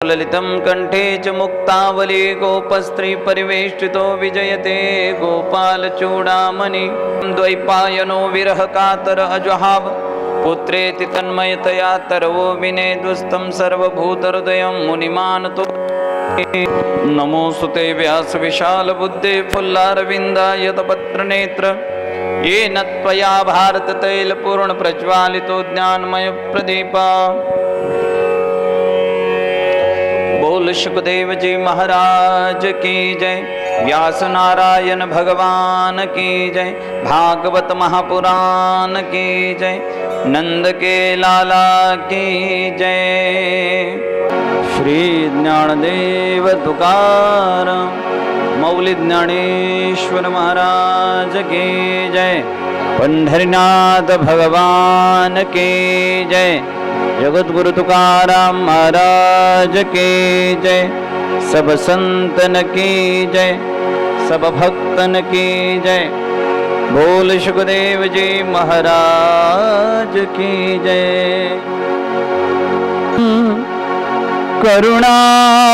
ललितं कंठे च मुक्तावली गोपस्त्री परिवेष्टितो विजयते गोपालचूडामणि द्वैपायनो विरह कातर अजहाव पुत्रेति तन्मयतया तरवो विनेदुस्तं सर्वभूतहृदयं मुनिमानतो नमोऽस्तुते व्यास विशाल बुद्धे फुल्लारविन्दाय तपत्रनेत्र येन त्वया भारत तैल पूर्ण प्रज्वालितो ज्ञानमय प्रदीपा। बोल सुखदेव जी महाराज की जय, व्यास नारायण भगवान की जय, भागवत महापुराण की जय, नंद के लाला की जय। श्री ज्ञानदेव तुकाराम मौली ज्ञानेश्वर महाराज की जय, पंढरीनाथ भगवान की जय, जगत गुरु तुकाराम महाराज की जय, सब संतन की जय, सब भक्तन की जय। बोल सुखदेव जी महाराज की जय। करुणावतारम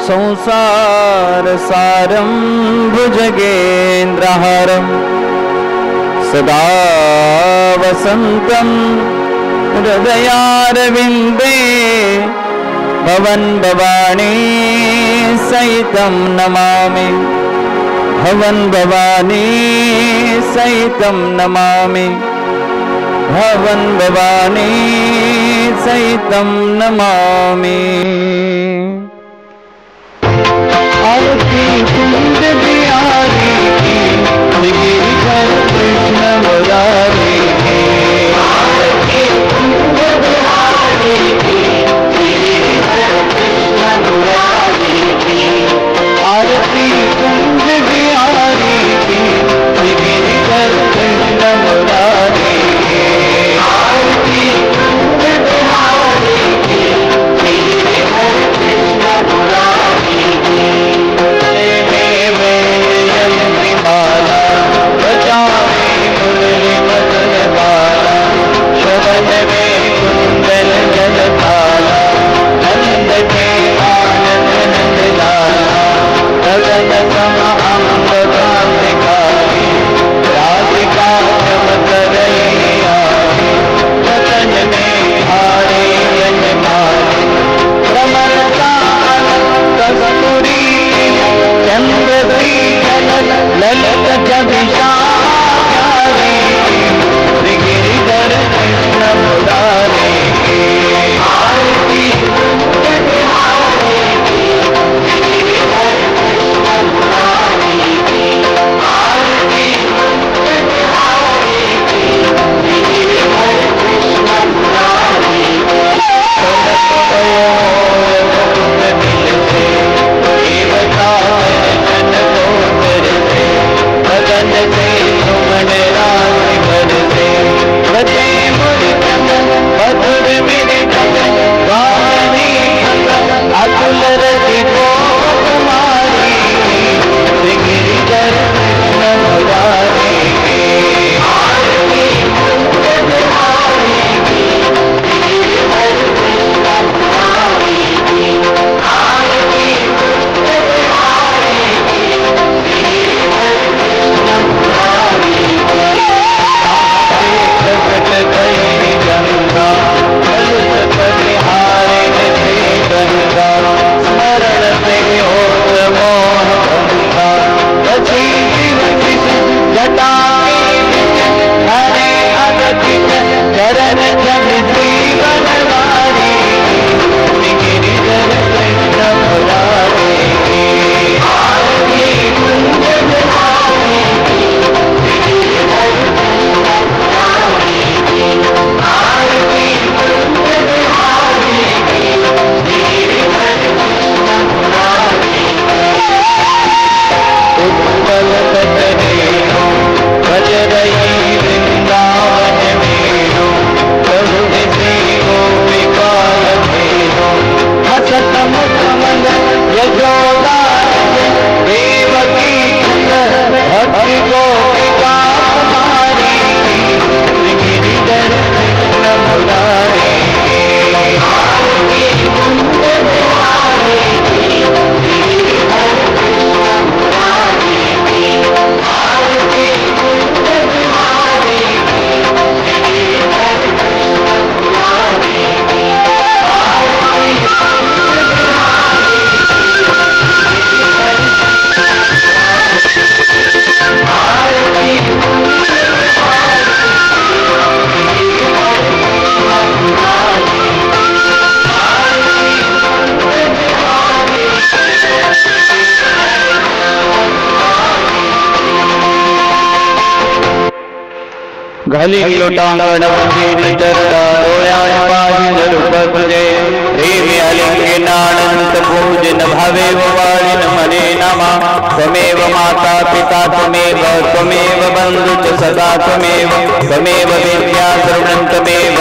संसार सारम भुजगेन्द्रहारम सदा वसन्तं हृदयारविन्दे भवन भवानी सहितं नमामि, भवन भवानी सहितं नमामि, भवन भवानी सहितं नमामि। आरती कुंज बिहारी की गिरिधर कृष्ण मुरारी की, आरती कुंज बिहारी की गिरिधर कृष्ण मुरारी की, आरती कुंज बिहारी की गिरिधर कृष्ण मुरारी की, आरती कुंज बिहारी की गिरिधर कृष्ण भली लोटांगण चरता रूपजे प्रेमी अलिंगनानंत पूजन भवेव वारिन मने नमः त्वमेव माता पिता त्वमेव बंधु च सदा त्वमेव विद्या सर्वं त्वमेव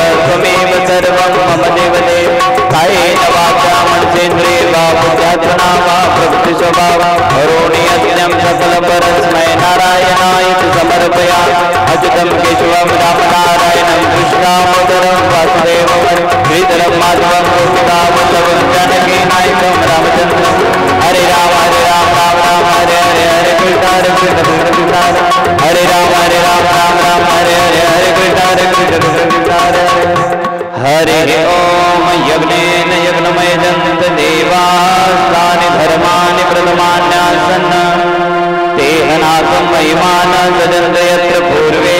सर्वं मम देवदेव कायेन वाचा मनसेन्द्रियेर्वा बुद्ध्यात्मना वा प्रकृति स्वभावा करोमि यज्ञं सकलपरस्मै नारायणाय समर्पयामि अच्युतं केशवं रामनारायणं कृष्णामोदरं वासुदेवं श्रीधरं माधवं गोपिकावल्लभं जानकीनायकं रामचन्द्रं हरे राम राम राम हरे हरे हरे कृष्ण कृष्ण हरे राम राम राम हरे हरे हरे कृष्ण कृष्ण हरे ओम यज्ञेन यज्ञमयजन्त देवास्तानि धर्माणि प्रथमान्यासन् तेहनाकं महिमान सदन्त यत्र पूर्वे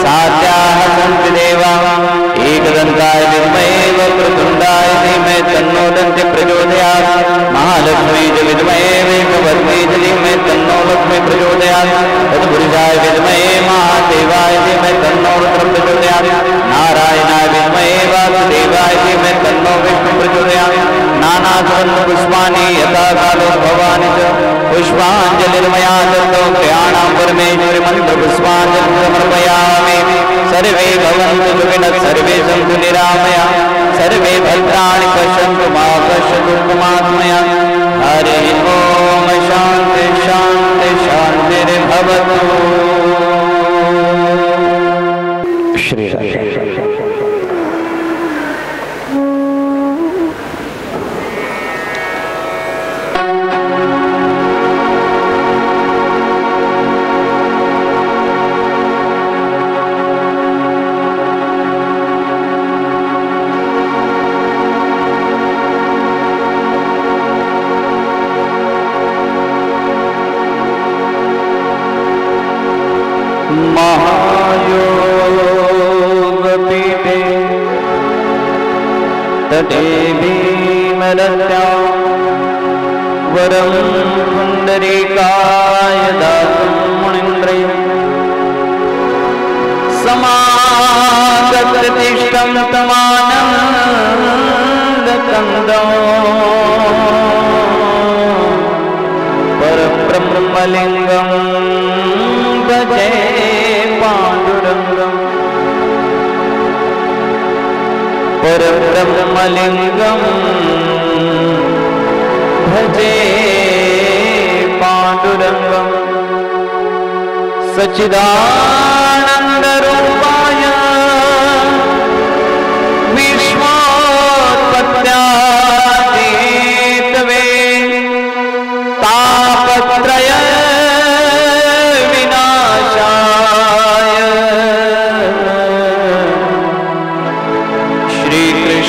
साध्याः सन्ति देवा एकदन्ताय विद्महे वक्रतुण्डाय धीमहि तन्नो दन्ति प्रचोदयात् महालक्ष्मी च विद्महे वेकवत्यै च धीमहि तन्नो लक्ष्मी प्रचोदयात् तत्पुरुषाय विद्महे महादेवाय धीमहि तन्नो रुद्रः प्रचोदयात् नारायणाय विद्महे वासुदेवाय धीमहि तन्नो विष्णुः प्रचोदयात् नानासुगन्धपुष्पाणि यथा कालो भवानि च पुष्पाञ्जलिर्मया दत्तो प्रयाणां परमेश्वरि मन्त्रपुष्पाञ्जलिं समर्पयामि सर्वे भवन्तु सुखिनः सर्वे सन्तु निरामयाः सर्वे भद्राणि पश्यन्तु मा कश्चित् दुःखमात्मया हरि ओम शान्ति शान्ति शान्तिर्भवतु श्री महायोगपीठे तटे भीमरत्यां वरं पुण्डरीकाय दातुं मुनीन्द्रयं समागततिष्ठं तमानन्दकन्दं परब्रह्मलिङ्गं भजे पाण्डुरङ्गम् परब्रह्मलिङ्गं भजे पाण्डुरङ्गम् सच्चिदानन्दरूपाय विश्वोत्पत्त्यादिहेतवे तापत्रय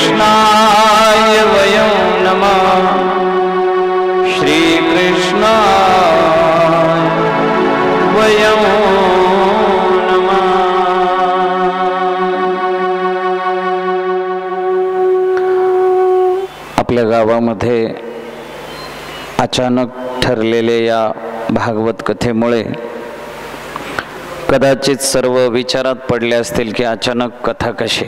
श्रीकृष्णाय वयं नमः श्रीकृष्णाय वयं नमः। आपल्या गावामध्ये अचानक ठरलेल्या या भागवत कथेमुळे कदाचित सर्व विचारात पडले असतील की अचानक कथा कशी।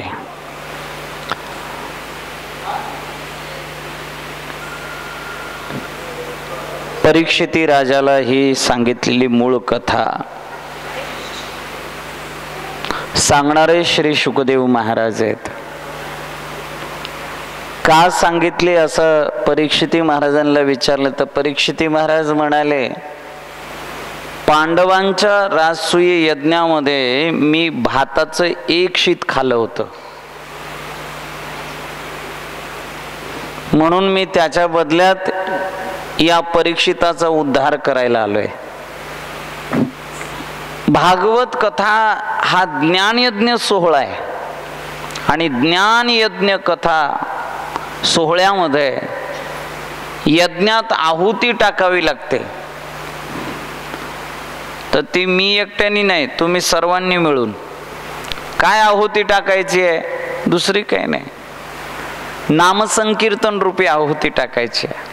परीक्षिती राजाला ही सांगितलेली मूळ कथा सांगणारे श्री शुकदेव महाराज आहेत। का सांगितले असं परीक्षिती महाराजांना विचारलं तर परीक्षिती महाराज म्हणाले, पांडवांच्या राजसूय यज्ञामध्ये मी भाताचं एक शीत खाल्लं होतं, म्हणून मी त्याच्या बदल्यात या परीक्षिताचा उद्धार करायला आलोय। भागवत कथा हा ज्ञानयज्ञ सोहळा आहे आणि ज्ञानयज्ञ कथा सोहळ्यामध्ये यज्ञात आहुती टाकावी लागते, तर ती मी एकट्याने नाही, तुम्ही सर्वांनी मिळून। काय आहुती टाकायची आहे? दुसरी काही नाही, नामसंकीर्तन रूपी आहुती टाकायची आहे।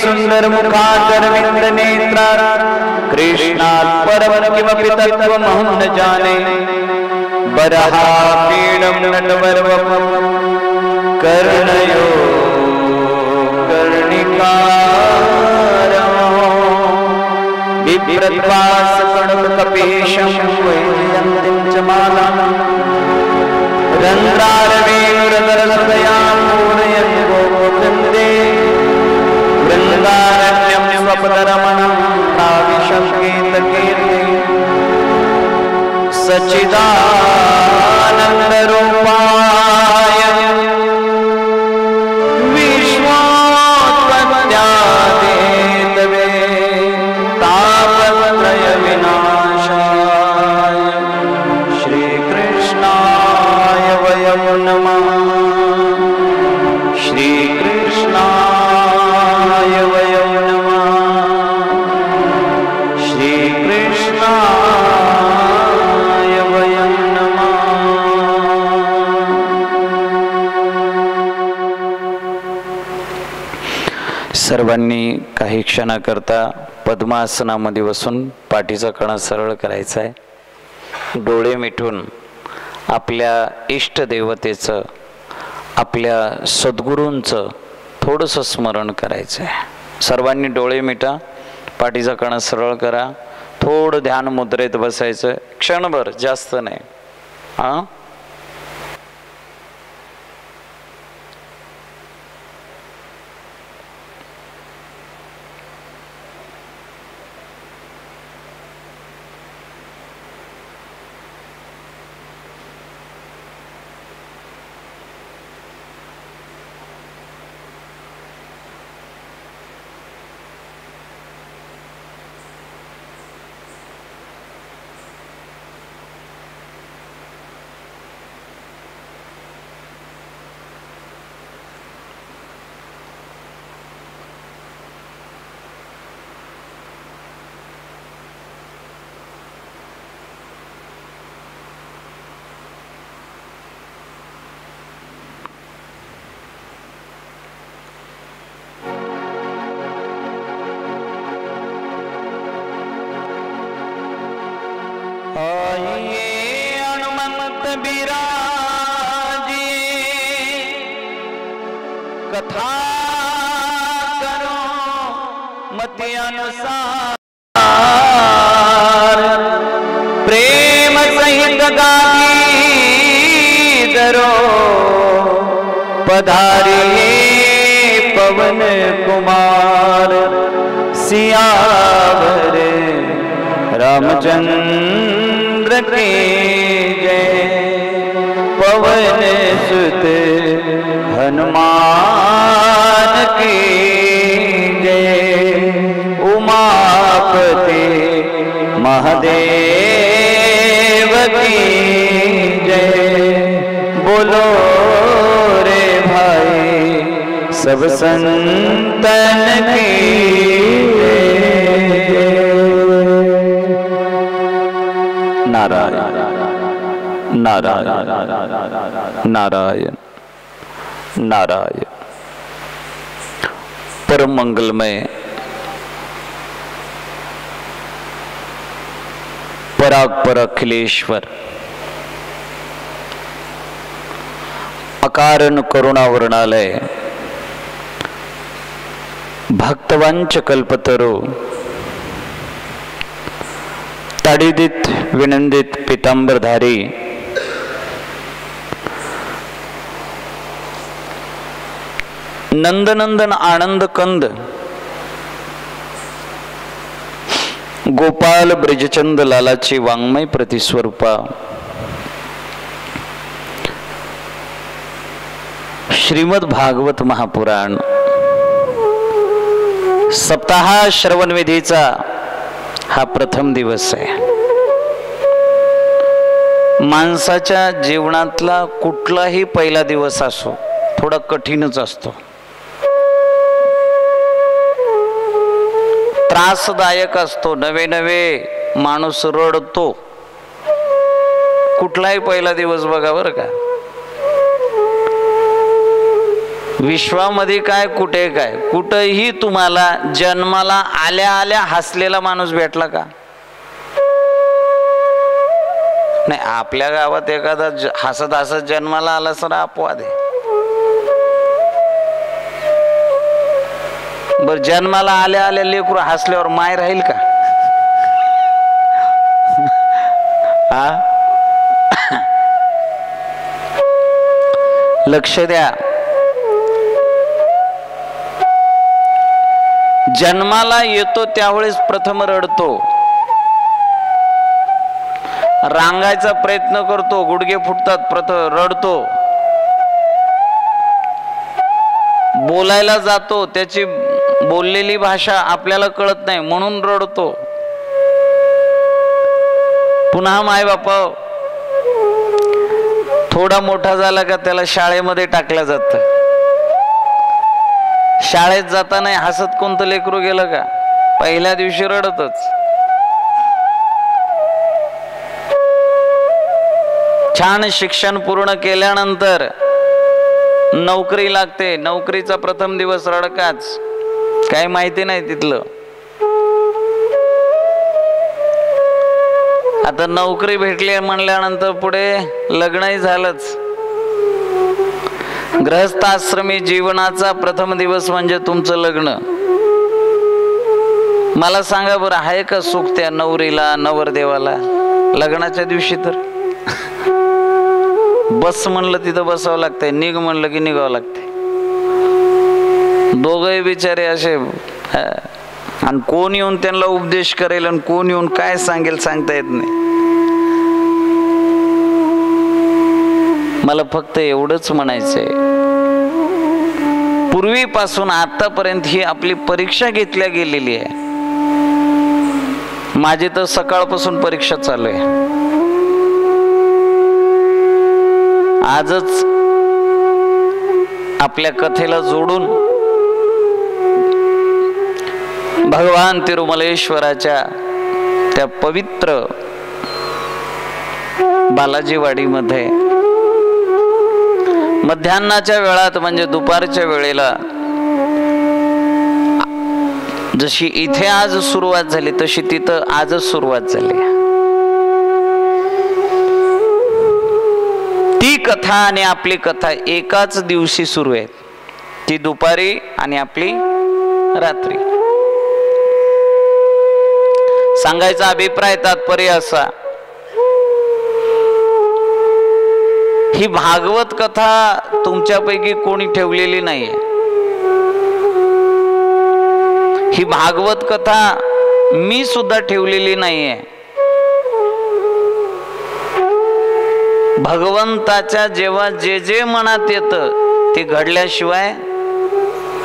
सुंदर मुखादरविंद नेत्र कृष्णात् परम किमपि तत्त्वमहं न जाने बरहा पीडं नटवरवपुः कर्णयो कर्णिकारं बिभ्रद्वासकणकपेशं वैजयन्तीं च मालां रन्ध्रारवेणुरधरसदयां पूरयन् गोपवृन्दे वृन्दारण्यं स्वपदरमणं काविशङ्केतकीर्ति सच्चिदानन्दरूपाय विश्वोत्पत्त्यादितवे तापत्रयविनाशाय श्रीकृष्णाय वयं नमः। श्रीकृष्णाय वयं नमः। श्रीकृष्णाय वयं नमः। सर्वांनी काही क्षणाकरता पद्मासनामध्ये बसून पाठीचा कणा सरळ करायचा आहे. डोळे मिटून आपल्या इष्टदेवतेचं आपल्या सद्गुरूंचं थोडंसं स्मरण करायचं आहे. सर्वांनी डोळे मिटा, पाठीचा कणा सरळ करा, थोडं ध्यान मुद्रेत बसायचं क्षणभर, जास्त नाही. हां, कथा करो मति अनुसार, प्रेम सहित गाती दरो पधारिए पवन कुमार। सियावर रामचंद्र की जय, पवन सुत हनुमान की जय, उमापति महादेव की जय। बोलो रे भाई सब संतन की नारायण नारायण नारायण नारायण। परम मंगलमय परात्पर अखिलेश्वर अकारण करुणावर्णालय भक्तवंच कल्पतरू ताडिदित विनंदित पीतांबरधारी नंदनंदन आनंद कंद गोपाल ब्रजचंद लालाची वाङ्मय प्रतिस्वरूपा श्रीमद भागवत महापुराण सप्ताह श्रवण विधीचा हा प्रथम दिवस आहे। माणसाच्या जीवनातला कुठलाही पहिला दिवस असो थोडा कठीणच असतो, त्रासदायक असतो, नवे नवे माणूस रडतो। कुठलाही पहिला दिवस बघा बरं का, विश्वामध्ये काय कुठे काय, कुठेही तुम्हाला जन्माला आल्या आल्या हसलेला माणूस भेटला का? नाही, आपल्या गावात एखादा हसत हसत जन्माला आला सर अपवाद आहे। बर, जन्माला आल्या आल्या लेकरू हसल्यावर माय राहील का? हा, लक्ष द्या। जन्माला येतो त्यावेळेस प्रथम रडतो, रांगायचा प्रयत्न करतो, गुडघे फुटतात, प्रथम रडतो, बोलायला जातो, त्याची बोललेली भाषा आपल्याला कळत नाही म्हणून रडतो। पुन्हा मायबाप थोडा मोठा झाला का त्याला शाळेमध्ये टाकलं जातं। शाळेत जाताना हसत कोणतं लेकरू गेलं का? पहिल्या दिवशी रडतच। छान शिक्षण पूर्ण केल्यानंतर नोकरी लागते, नोकरीचा प्रथम दिवस रडकाच, काही माहिती नाही तिथलं। आता नोकरी भेटली म्हणल्यानंतर पुढे लग्नही झालंच। गृहस्थाश्रमी जीवनाचा प्रथम दिवस म्हणजे तुमचं लग्न। मला सांगा बरं, आहे का सुख त्या नवरीला नवरदेवाला लग्नाच्या दिवशी? तर बस म्हणलं तिथं बसावं लागतंय, निघ म्हणलं की निघावं लागतंय। दोघंही बिचारे असे, आणि कोण येऊन त्यांना उपदेश करेल आणि कोण येऊन काय सांगेल सांगता येत नाही। मला फक्त एवढंच म्हणायचंय, पूर्वीपासून आतापर्यंत ही आपली परीक्षा घेतल्या गेलेली आहे। माझी तर सकाळपासून परीक्षा चालू आहे। आजच आपल्या कथेला जोडून भगवान तिरुमलेश्वराच्या त्या पवित्र बालाजीवाडीमध्ये मध्यान्नाच्या वेळात म्हणजे दुपारच्या वेळेला जशी इथे आज सुरुवात झाली तशी तिथं आजच सुरुवात झाली। ती कथा आणि आपली कथा एकाच दिवशी सुरू आहे। ती दुपारी आणि आपली रात्री. सांगायचा अभिप्राय तात्पर्य असा, ही भागवत कथा तुमच्यापैकी कोणी ठेवलेली नाहीये. ही भागवत कथा मी सुद्धा ठेवलेली नाहीये. भगवंताच्या जेव्हा जे जे मनात येतं ते घडल्याशिवाय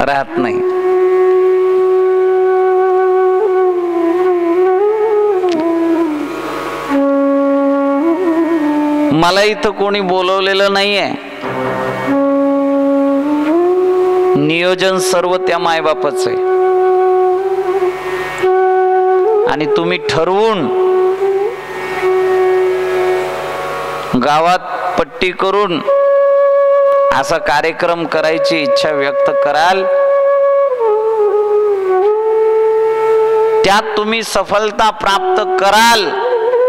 राहत नाही. मला इथं कोणी बोलवलेलं नाहीये. नियोजन सर्व त्या मायबापाचं आहे. आणि तुम्ही ठरवून गावात पट्टी करून असा कार्यक्रम करायची इच्छा व्यक्त कराल, त्यात तुम्ही सफलता प्राप्त कराल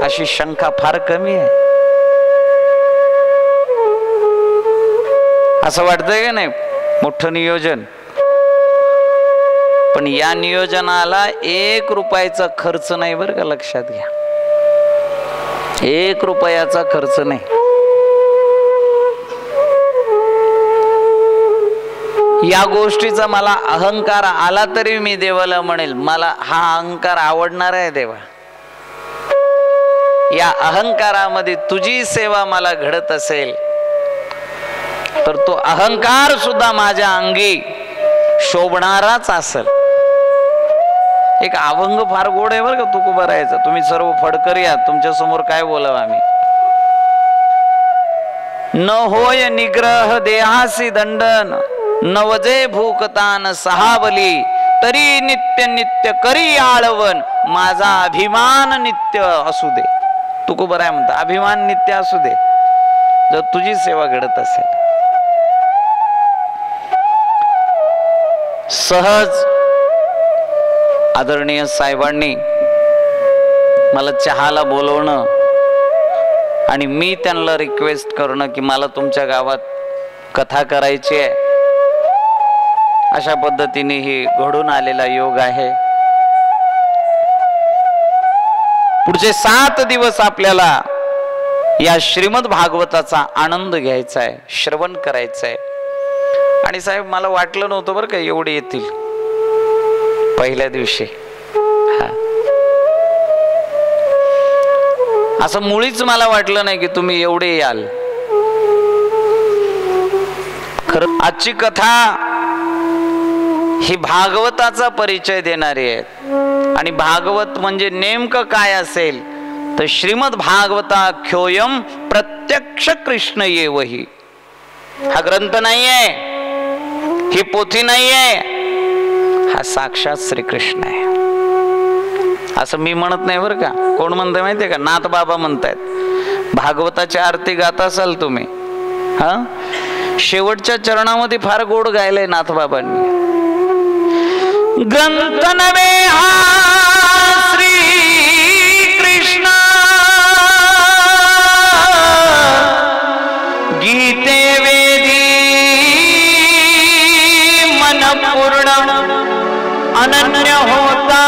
अशी शंका फार कमी आहे. असं वाटतंय का नाही? मोठं नियोजन, पण या नियोजनाला 1 रुपयाचा खर्च नाही बरं का, लक्षात घ्या. 1 रुपयाचा खर्च नाही. या गोष्टीचा मला अहंकार आला तरी मी देवाला म्हणेल, मला हा अहंकार आवडणार आहे देवा. या अहंकारामध्ये तुझी सेवा मला घडत असेल तर तो अहंकार सुद्धा माझ्या अंगी शोभणाराच असेल. एक अभंग फार गोड आहे बरं का तुकोबारायचा. तुम्ही सर्व फडकरी आहात, तुमच्या समोर काय बोलावं आम्ही. न होय निग्रह देहासी दंडन, नवजे भूकतान सहावली, तरी नित्य नित्य करी आळवण, माझा अभिमान नित्य असू दे. तुकोबाराय म्हणता अभिमान नित्य असू दे जर तुझी सेवा घडत असेल. सहज आदरणीय साहेबांनी मला चहाला बोलवणं आणि मी त्यांना रिक्वेस्ट करणं की मला तुमच्या गावात कथा करायची आहे, अशा पद्धतीने ही घडून आलेला योग आहे. पुढचे 7 दिवस आपल्याला या श्रीमद भागवताचा आनंद घ्यायचा आहे, श्रवण करायचं आहे. आणि साहेब मला वाटलं नव्हतं बरं का एवढे येतील पहिल्या दिवशी. असं मुळीच मला वाटलं नाही की तुम्ही एवढे याल. खरं आजची कथा ही भागवताचा परिचय देणारी आहे. आणि भागवत म्हणजे नेमकं काय असेल तर श्रीमद भागवता ख्योयम प्रत्यक्ष कृष्ण येवही. हा ग्रंथ नाहीये, ही पोथी नाहीये, हा साक्षात श्रीकृष्ण आहे. असं मी म्हणत नाही बरं का. कोण म्हणतंय माहितीये का? नाथ बाबा म्हणतायत. भागवताची आरती गात असाल तुम्ही, हा शेवटच्या चरणामध्ये फार गोड गायलंय नाथ बाबांनी. ग्रंथ नवे हा श्री कृष्ण, गीते वेदी मन पूर्ण, अनन्य होता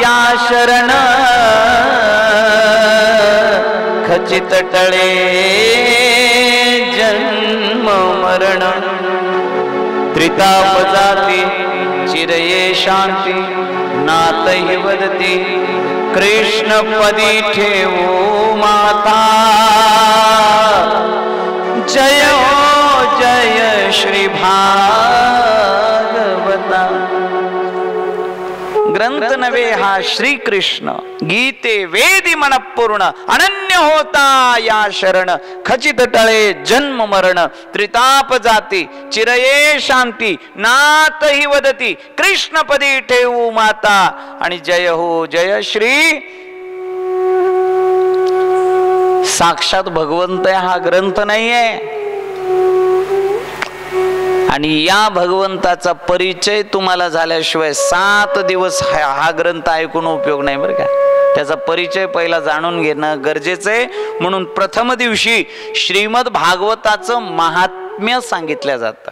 या शरण, खचित टळे जन्म मरण, त्रिताप जाती चिरये शांती, नातहि वदती कृष्ण पदी ठेवो माता. जय हो जय श्री भागवता. ग्रंथ नवे हा श्री कृष्ण, गीते वेदी मन पूर्ण, अनन्य होता या शरण, खचित टळे जन्म मरण, त्रिताप जाती चिरये शांती, नातहि वदती कृष्णपदी ठेवू माता. आणि जय हो जय श्री. साक्षात भगवंत हा ग्रंथ नाहीये. आणि या भगवंताचा परिचय तुम्हाला झाल्याशिवाय 7 दिवस हा ग्रंथ ऐकून उपयोग नाही बरं का. त्याचा परिचय पहिला जाणून घेणं गरजेचं आहे. म्हणून प्रथम दिवशी श्रीमद भागवताचं महात्म्य सांगितलं जातं.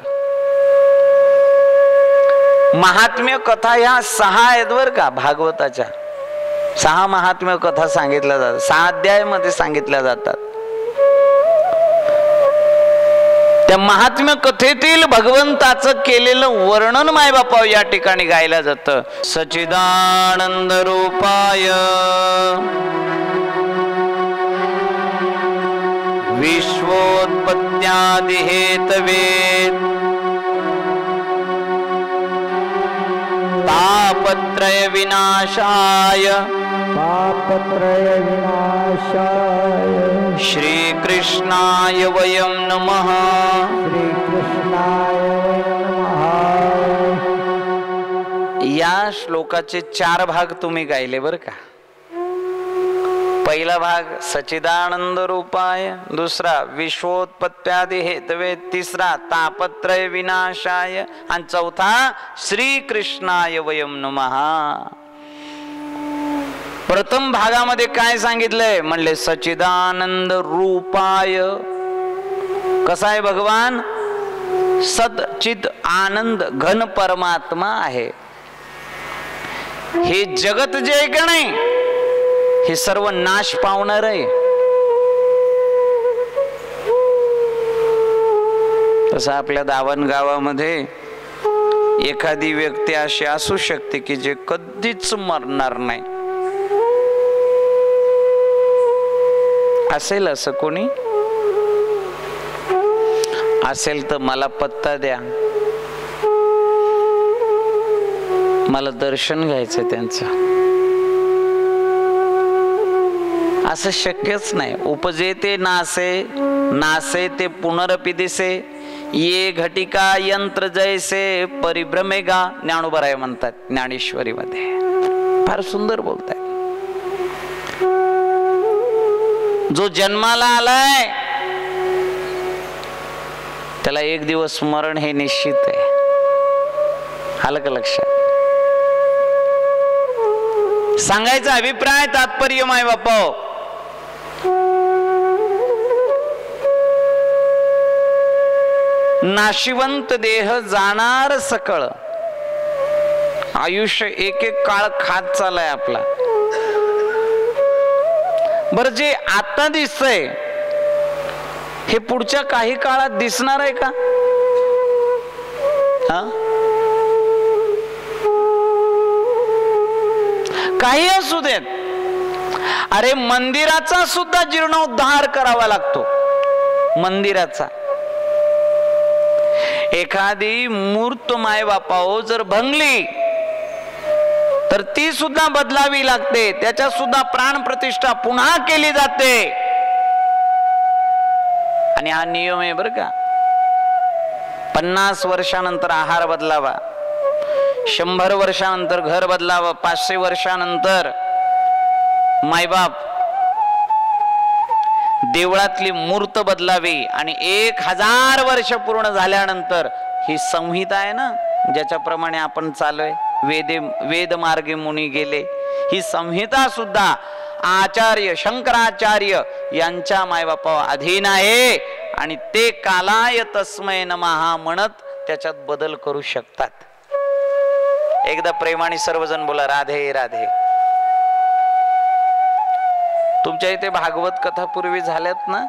महात्म्य कथा ह्या 6 आहेत बर का. भागवताच्या 6 महात्म्य कथा सांगितल्या जातात, 6 अध्यायामध्ये सांगितल्या जातात. त्या महात्म्य कथेतील भगवंताचं केलेलं वर्णन मायबापा या ठिकाणी गायला जातं. सच्चिदानंद रूपाय विश्वोत्पत्त्यादि हेतवे तापत्रय विनाशाय श्री कृष्णाय वयं नमः. या श्लोकाचे 4 भाग तुम्ही गायले बर का. पहिला भाग सच्चिदानंद रूपाय, दुसरा विश्वोत्पत्त्यादि हेतवे, तिसरा तापत्रय विनाशाय आणि चौथा श्री कृष्णाय वयं नमः. प्रथम भागामध्ये काय सांगितलंय म्हणले सच्चिदानंद रूपाय. कसा आहे भगवान? सत चित आनंद घन परमात्मा आहे. हे जगत जे आहे का नाही हे सर्व नाश पावणार आहे. तसं आपल्या दावण गावामध्ये एखादी व्यक्ती अशी असू शकते की जे कधीच मरणार नाही. असेल असं कोणी? असेल तर मला पत्ता द्या, मला दर्शन घ्यायचं त्यांचं. असं शक्यच नाही. उपजे ते नासे, नासे ते पुनरपि दिसे, ये घटिका यंत्र जैसे परिभ्रमेगा. ज्ञानोबराय म्हणतात ज्ञानेश्वरी मध्ये, फार सुंदर बोलताय. जो जन्माला आलाय त्याला एक दिवस मरण हे निश्चित आहे. आलं का लक्षात? सांगायचा अभिप्राय तात्पर्य माय बापा, नाशिवंत देह जाणार सकळ. आयुष्य एक एक काळ खात चाललाय आपला. बर जे आता दिसतंय हे पुढच्या काही काळात दिसणार आहे का? काही असू देत. अरे मंदिराचा सुद्धा जीर्णोद्धार करावा लागतो. मंदिराचा एखादी मूर्त माय बापाओ जर भंगली तर ती सुद्धा बदलावी लागते. त्याच्या सुद्धा प्राण प्रतिष्ठा पुन्हा केली जाते. आणि हा नियम आहे बर का. 50 वर्षानंतर आहार बदलावा, 100 वर्षानंतर घर बदलावं, 500 वर्षानंतर मायबाप देवळातली मूर्त बदलावी आणि 1000 वर्ष पूर्ण झाल्यानंतर ही संहिता आहे ना ज्याच्याप्रमाणे आपण चाललोय, वेद मार्गे मुनी गेले, ही संहिता सुद्धा आचार्य शंकराचार्य यांच्या मायबापा अधीन आहे. आणि ते कालाय तस्मै नमः म्हणत त्याच्यात बदल करू शकतात. एकदा प्रेमाने सर्वजण बोला राधे राधे. तुमच्या इथे भागवत कथा पूर्वी झाल्यात ना,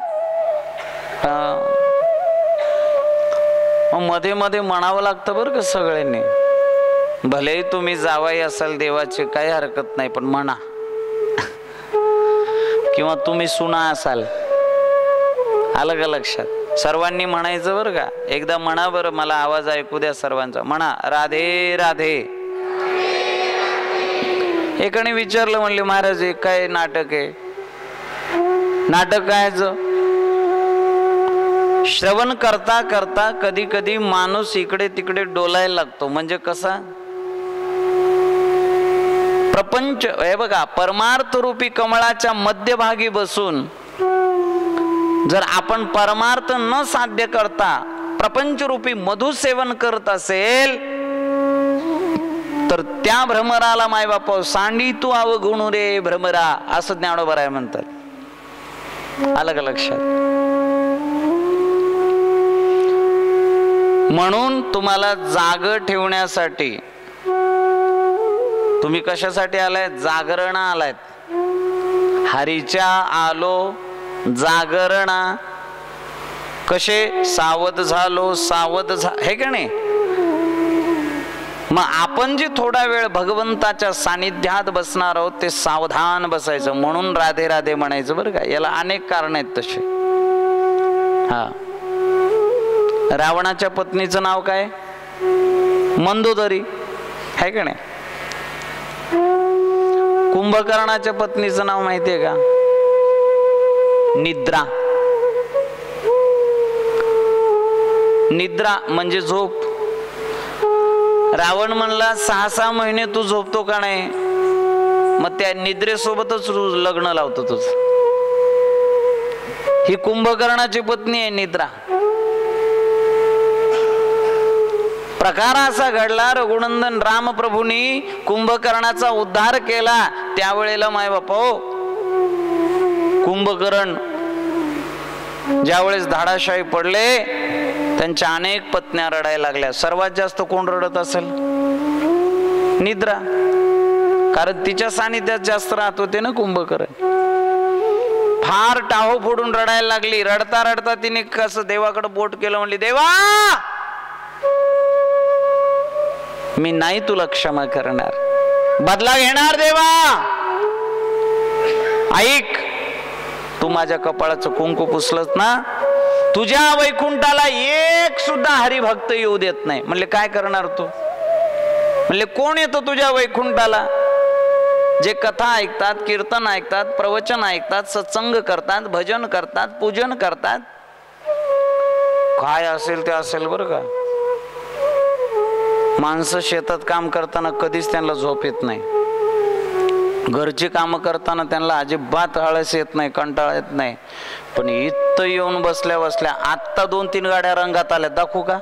मध्ये मध्ये म्हणावं लागतं बरं का सगळ्यांनी. भलेही तुम्ही जावाई असाल देवाचे काही हरकत नाही, पण म्हणा. किंवा तुम्ही सुना असाल, आलं का लक्षात? सर्वांनी म्हणायचं बरं का. एकदा म्हणा बरं, मला आवाज ऐकू द्या सर्वांचा. म्हणा राधे राधे. एकाने विचारलं, म्हणले महाराज हे काय नाटक आहे? नाटक काय? श्रवण करता करता कधी कधी माणूस इकडे तिकडे डोलायला लागतो. म्हणजे कसा? प्रपंच हे बघा, परमार्थ रूपी कमळाच्या मध्यभागी बसून जर आपण परमार्थ न साध्य करता प्रपंच रूपी मधु सेवन करत असेल तर त्या भ्रमराला मायबाप सांडी तू अवगुणू रे भ्रमरा, असं ज्ञानोबराय म्हणतात. आलं का लक्षात? म्हणून तुम्हाला जाग ठेवण्यासाठी तुम्ही कशासाठी आलाय? जागरण आलायत. हरीच्या आलो जागरणा. कसे? सावध झालो, सावध हे का नाही? मग आपण जे थोडा वेळ भगवंताच्या सानिध्यात बसणार आहोत ते सावधान बसायचं, म्हणून राधे राधे म्हणायचं बरं का. याला अनेक कारण आहेत तसे. हा, रावणाच्या पत्नीचं नाव काय? मंदोदरी, है का नाही? कुंभकर्णाच्या पत्नीचं नाव माहितीये का? निद्रा. निद्रा म्हणजे झोप. रावण म्हणला 6-6 महिने तू झोपतो का नाही? मग त्या निद्रेसोबतच लग्न लावतो तुझ. ही कुंभकर्णाची पत्नी आहे निद्रा. प्रकार असा घडला, रघुनंदन रामप्रभूंनी कुंभकर्णाचा उद्धार केला. त्यावेळेला माय बापा हो, कुंभकर्ण ज्यावेळेस धाडाशाही पडले, त्यांच्या अनेक पत्न्या रडायला लागल्या. सर्वात जास्त कोण रडत असेल? निद्रा. कारण तिच्या सानिध्यात जास्त राहत होते ना कुंभकर्ण. फार टाहो फोडून रडायला लागली. रडता रडता तिने कसं देवाकडे बोट केलं, म्हणली देवा मी नाही तुला क्षमा करणार, बदला घेणार देवा. ऐक, तू माझ्या कपाळाचं कुंकू पुसलंस ना, तुझ्या वैकुंठाला एक सुद्धा हरिभक्त येऊ देत नाही. म्हणले काय करणार तू? म्हणले कोण येतो तुझ्या वैकुंठाला? जे कथा ऐकतात, कीर्तन ऐकतात, प्रवचन ऐकतात, सत्संग करतात, भजन करतात, पूजन करतात. काय असेल ते असेल बरं का. माणसं शेतात काम करताना कधीच त्यांना झोप येत नाही. घरची कामं करताना त्यांना अजिबात आळस येत नाही, कंटाळा येत नाही. पण इथं येऊन बसल्या बसल्या आत्ता 2-3 गाड्या रंगात आल्या, दाखवू का?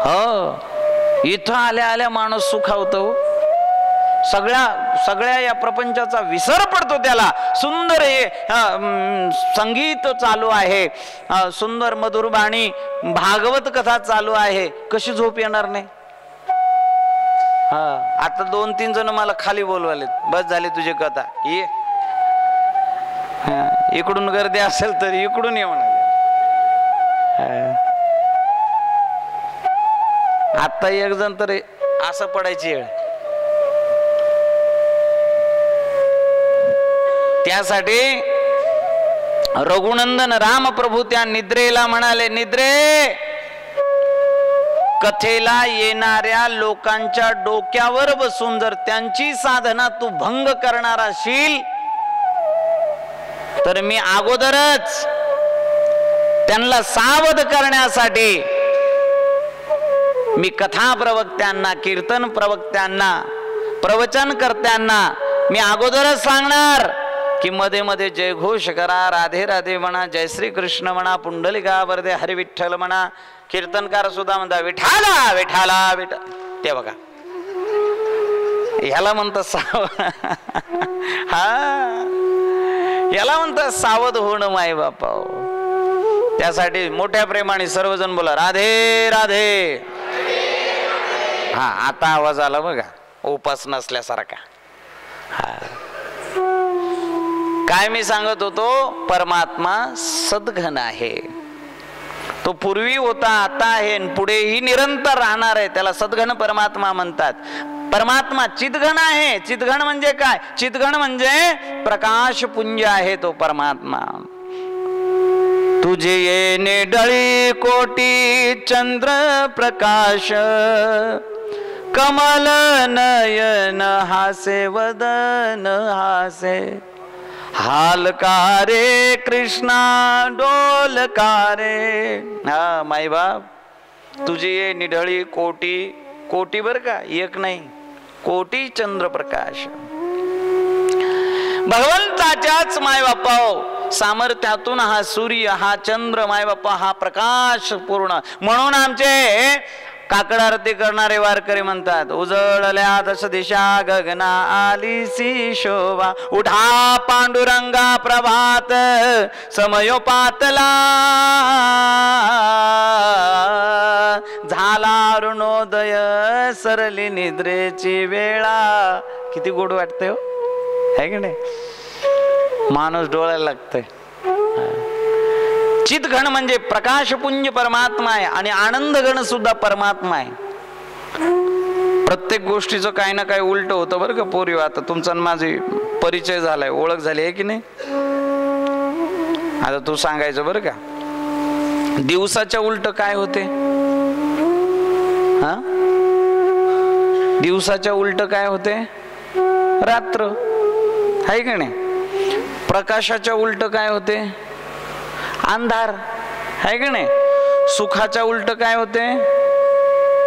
हो, इथं आल्या आल्या माणूस सुखावतो. सगळ्या या प्रपंचाचा विसर पडतो त्याला. सुंदर हे संगीत चालू आहे, सुंदर मधुर बाणी, भागवत कथा चालू आहे, कशी झोप येणार नाही? हा, आता 2-3 जण मला खाली बोलवालेत, बस झाली तुझी कथा, ये. इकडून गर्दी असेल तर इकडून ये म्हणाले. आता एक जण तर असं पडायची वेळ. त्यासाठी रघुनंदन रामप्रभू त्या निद्रेला म्हणाले, निद्रे, कथेला येणाऱ्या लोकांच्या डोक्यावर बसून जर त्यांची साधना तू भंग करणार असशील तर मी अगोदरच त्यांना सावध करण्यासाठी मी कथा प्रवक्त्यांना, कीर्तन प्रवक्त्यांना, प्रवचनकर्त्यांना मी अगोदरच सांगणार की मध्ये मध्ये जय घोष करा, राधे राधे म्हणा, जय श्री कृष्ण म्हणा, पुंडलिका वरदे हरी विठ्ठल म्हणा. कीर्तनकार सुद्धा म्हणतात विठाला विठाला विठ्ठल. ते बघा, ह्याला म्हणतात हा, याला म्हणतात सावध होणं माय बापा. त्यासाठी मोठ्या प्रेमाने सर्वजण बोला राधे राधे. हा, आता आवाज आला बघा, उपास नसल्यासारखा. हा, काय मी सांगत होतो, परमात्मा सद्घन आहे. तो पूर्वी होता, आता आहे, पुढेही निरंतर राहणार आहे. त्याला सद्घन परमात्मा म्हणतात. परमात्मा चितघन आहे. चितघन म्हणजे काय? चितघन म्हणजे प्रकाश पुंज आहे तो परमात्मा. तुझे ये निडळी कोटी चंद्र प्रकाश, कमल नयन हासे वदन हासे, हालकारे कृष्णा डोलकारे. हा माई बाप, तुझी ये निढळी कोटी, कोटी बर का, एक नाही, कोटी चंद्र प्रकाश. भगवंताच्याच माय बापा सामर्थ्यातून हा सूर्य, हा चंद्र, माय बापा हा प्रकाश पूर्ण. म्हणून आमचे काकड आरती करणारे वारकरी म्हणतात, उजळल्या दश दिशा गगना आलीसी शोभा, उठा पांडुरंगा प्रभात समयोपातला, झाला अरुणोदय सरली निद्रेची वेळा. किती गोड वाटतंय हो, है की नाही? माणूस डोळ्याला लागतंय. चितघण म्हणजे प्रकाशपुंज परमात्मा आहे आणि आनंदगण सुद्धा परमात्मा आहे. प्रत्येक गोष्टीचं काही ना काही उलट होतं बरं का पोरी. आता तुमचा माझी परिचय झालाय, ओळख झाली आहे की नाही? आता तू सांगायचं बरं का, दिवसाच्या उलट काय होते? हा, दिवसाच्या उलट काय होते? रात्र, आहे का नाही? प्रकाशाच्या उलट काय होते? अंधार, आहे का नाही? सुखाच्या उलट काय होते?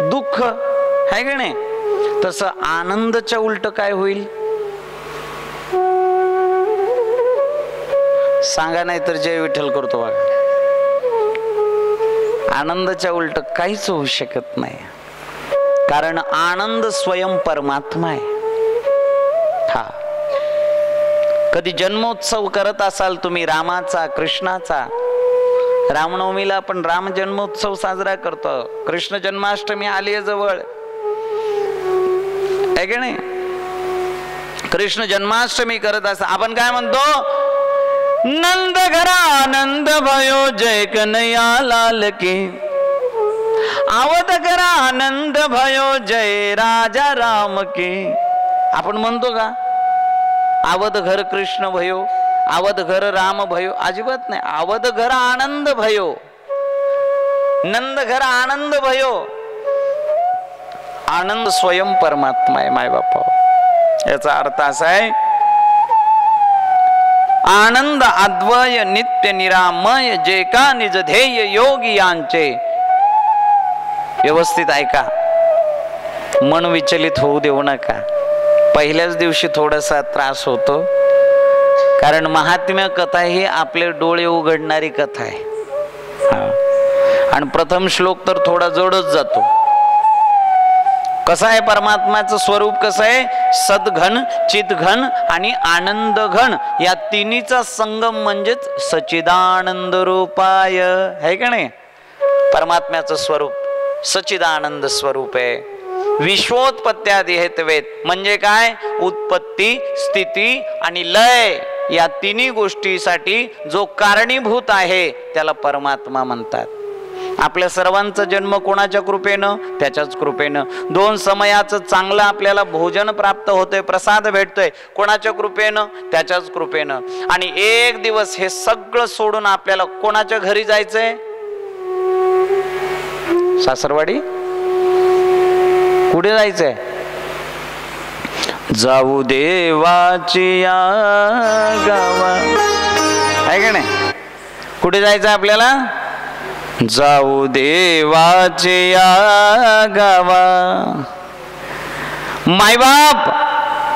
दुःख, आहे का नाही? तसं आनंदाच्या उलट काय होईल? सांगा, नाही तर जय विठ्ठल करतो बघा. आनंदाच्या उलट काहीच होऊ शकत नाही, कारण आनंद स्वयं परमात्मा आहे. हा, कधी जन्मोत्सव करत असाल तुम्ही रामाचा, कृष्णाचा, रामनवमीला आपण राम जन्मोत्सव साजरा करतो, कृष्ण जन्माष्टमी आली आहे जवळ, आहे की नाही? कृष्ण जन्माष्टमी करत असा आपण काय म्हणतो? नंद घरा आनंद भयो जय कन्हैया लाल की, आवत करा आनंद भयो जय राजा राम की. आपण म्हणतो का आवत घर कृष्ण भयो, आवत घर राम भयो? अजिबात नाही. आवत घर आनंद भयो, नंद घर आनंद भयो. आनंद स्वयं परमात्मा आहे माय बापा. याचा अर्थ असा आहे, आनंद अद्वय नित्य निरामय जे का निज ध्येय योगी यांचे. व्यवस्थित ऐका, मन विचलित होऊ देऊ नका. पहिल्याच दिवशी थोडासा त्रास होतो, कारण महात्म्य कथा ही आपले डोळे उघडणारी कथा आहे. आणि प्रथम श्लोक तर थोडा जडच जातो. कसं आहे परमात्म्याचं स्वरूप? कसं आहे? सद्घन, चितघन आणि आनंद घन या तिन्हीचा संगम म्हणजेच सच्चिदानंद रूपाय, है का नाही? परमात्म्याचं स्वरूप सच्चिदानंद स्वरूप आहे. विश्वोत्पत्त्यादी हेतवेत म्हणजे काय? उत्पत्ती, स्थिती आणि लय या तिन्ही गोष्टीसाठी जो कारणीभूत आहे त्याला परमात्मा म्हणतात. आपल्या सर्वांचा जन्म कोणाच्या कृपेनं? त्याच्याच कृपेनं. दोन समयाचं चांगलं आपल्याला भोजन प्राप्त होतंय, प्रसाद भेटतोय, कोणाच्या कृपेनं? त्याच्याच कृपेनं. आणि एक दिवस हे सगळं सोडून आपल्याला कोणाच्या घरी जायचंय? सासरवाडी? कुठे जायचंय? जाऊ देवाची या गावा, आहे का नाही? कुठे जायचं आपल्याला? जाऊ देवाचे या गावा. मायबाप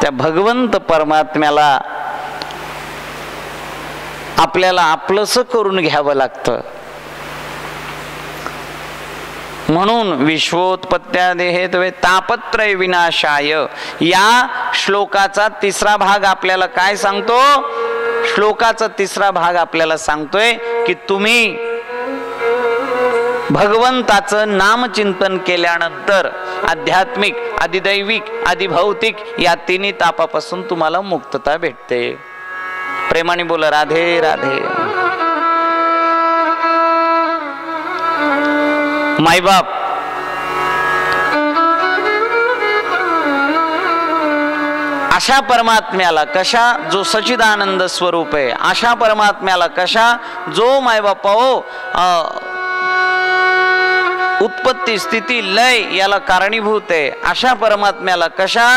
त्या भगवंत परमात्म्याला आपल्याला आपलंसं करून घ्यावं लागतं. म्हणून विश्वोत्पत्त्यादी हेतवे तापत्रय विनाशाय या श्लोकाचा तिसरा भाग आपल्याला काय सांगतो? श्लोकाचा तिसरा भाग आपल्याला सांगतोय की तुम्ही भगवंताचं नामचिंतन केल्यानंतर आध्यात्मिक, अधिदैविक, अधिभौतिक या तिन्ही तापापासून तुम्हाला मुक्तता भेटते. प्रेमाने बोला राधे राधे. मायबाप अशा परमात्म्याला कशा, जो सच्चिदानंद स्वरूप आहे, अशा परमात्म्याला कशा, जो मायबापा हो उत्पत्ती, स्थिती, लय याला कारणीभूत आहे, अशा परमात्म्याला कशा,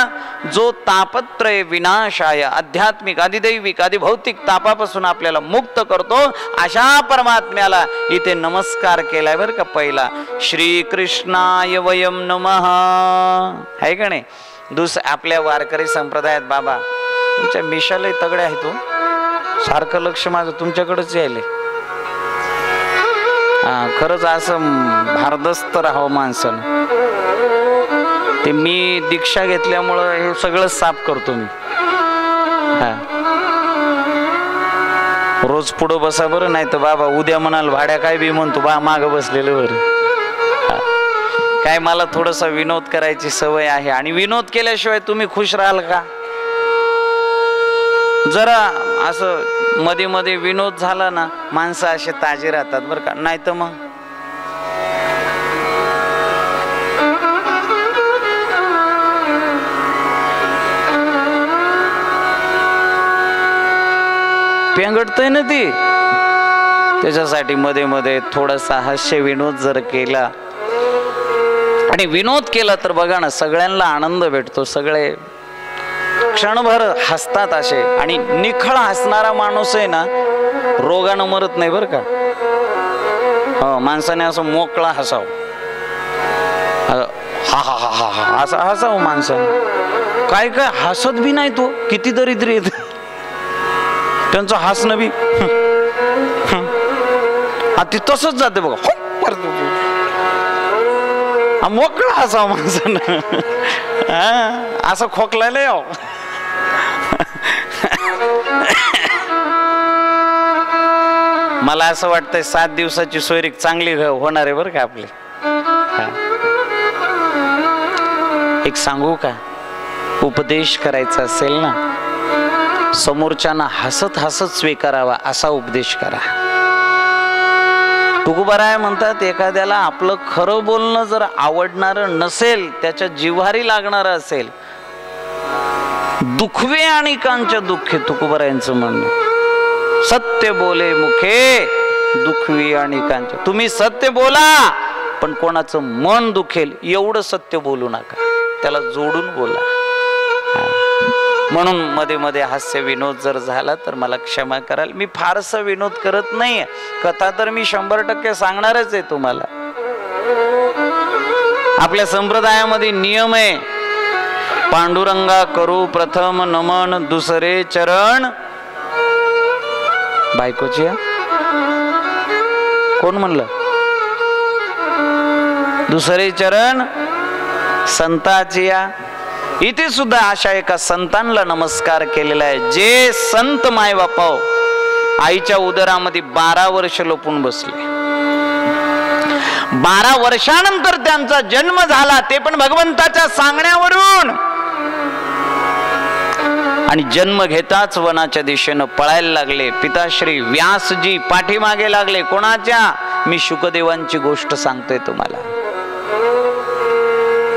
जो तापत्रय विनाशाय आध्यात्मिक, अधिदैविक, अधिभौतिक तापापासून आपल्याला मुक्त करतो, अशा परमात्म्याला इथे नमस्कार केलाय बरं का. पहिला श्री कृष्णाय वयम नमः, आहे का नाही? आपल्या वारकरी संप्रदायात बाबा तुमच्या मिशालय तगडे आहे, तो सारखं लक्ष माझं तुमच्याकडेच यायले. खरंच असं भारदस्त राहावं माणसानं. ते मी दीक्षा घेतल्यामुळं हे सगळं साफ करतो मी. रोज पुढं बसा बरं, नाही तर बाबा उद्या म्हणाल भाड्या काय बी म्हणतो बा माग बसलेलं बरं. काय मला थोडासा विनोद करायची सवय आहे, आणि विनोद केल्याशिवाय तुम्ही खुश राहाल का? जरा असं मध्ये मध्ये विनोद झाला ना, माणसं असे ताजे राहतात बरं का. नाही तर मग पेंगटतय ना ती. त्याच्यासाठी मध्ये मध्ये थोडासा हास्य विनोद जर केला, आणि विनोद केला तर बघा ना, सगळ्यांना आनंद भेटतो. सगळे क्षणभर हसतात असे. आणि निखळ हसणारा माणूस आहे ना, रोगानं मरत नाही बरं का. हो, माणसाने असं मोकळा हसावं, हा हा हा हा हा असं हसावं माणसाने. काय काय हसत बी नाही तो, किती दरिद्री येत त्यांचं हसणं बी. ती तसंच जाते बघा, मोकळा हसावं माणसानं. असं खोकलायला यावं. मला असं वाटतंय 7 दिवसाची सोयरीक चांगली होणार आहे बरं का आपली. एक सांगू का, उपदेश करायचा असेल ना, समोरच्यांना हसत हसत स्वीकारावा असा उपदेश करा. तुकोबाराय म्हणतात, एखाद्याला आपलं खरं बोलणं जर आवडणारं नसेल, त्याच्या जिव्हारी लागणारं असेल, दुखवे आणि कांच्या दुःखे, तुकोबारायांचं म्हणणं. सत्य बोले मुखे दुखवी आणि कांच्या. तुम्ही सत्य बोला, पण कोणाचं मन दुखेल एवढं सत्य बोलू नका, त्याला जोडून बोला. म्हणून मध्ये मध्ये हास्य विनोद जर झाला तर मला क्षमा कराल. मी फारसा विनोद करत नाही. कथा तर मी 100% सांगणारच आहे तुम्हाला. आपल्या संप्रदायामध्ये नियम आहे, पांडुरंगा करू प्रथम नमन, दुसरे चरण बायकोची. कोण म्हणलं? दुसरे चरण संताची. इथे सुद्धा अशा एका संतांना नमस्कार केलेला आहे, जे संत माय बापाव आईच्या उदरामध्ये 12 वर्ष लपून बसले. 12 वर्षानंतर त्यांचा जन्म झाला, ते पण भगवंताच्या सांगण्यावरून. आणि जन्म घेताच वनाच्या दिशेनं पळायला लागले. पिताश्री व्यासजी पाठीमागे लागले. कोणाच्या? मी शुकदेवांची गोष्ट सांगतोय तुम्हाला.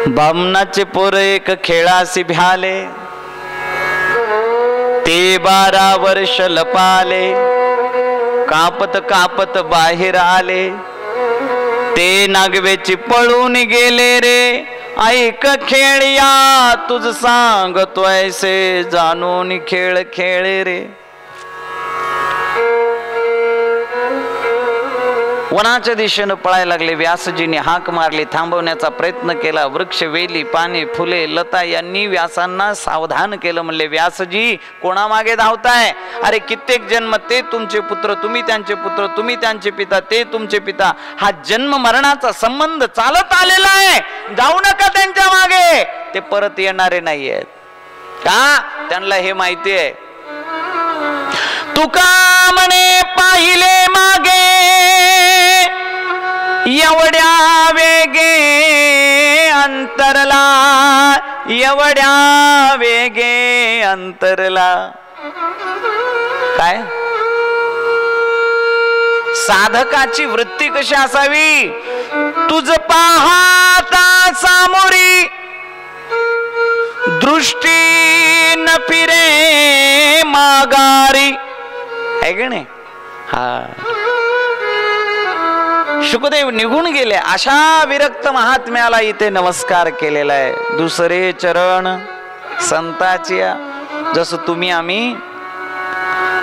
बामणाचे पोर एक खेळासी भ्याले, ते 12 वर्ष लपाले. कापत कापत बाहेर आले, ते नागवेची पळून गेले रे. ऐक खेळया तुझ सांगतोय से, जाणून खेळ खेळे रे. वनाच्या दिशेनं पळायला लागले. व्यासजीने हाक मारली, थांबवण्याचा प्रयत्न केला. वृक्ष, वेली, पाने, फुले, लता यांनी व्यासांना सावधान केलं. म्हणले, व्यासजी कोणामागे धावताय? अरे कित्येक जन्म ते तुमचे पुत्र, तुम्ही त्यांचे पुत्र, तुम्ही त्यांचे पिता, ते तुमचे पिता. हा जन्म मरणाचा संबंध चालत आलेला आहे. जाऊ नका त्यांच्या मागे, ते परत येणारे नाहीयेत. का? त्यांना हे माहिती आहे. तुका म्हणे पाहिले मागे, एवढ्या वेगे अंतरला, एवढ्या वेगे अंतरला. काय? साधकाची वृत्ती कशी असावी? तुझ पाहता सामोरी, दृष्टी न फिरे माघारी. आहे की नाही? हा, शुकदेव निघून गेले. अशा विरक्त महात्म्याला इथे नमस्कार केलेला आहे. दुसरे चरण संताची. जसं तुम्ही आम्ही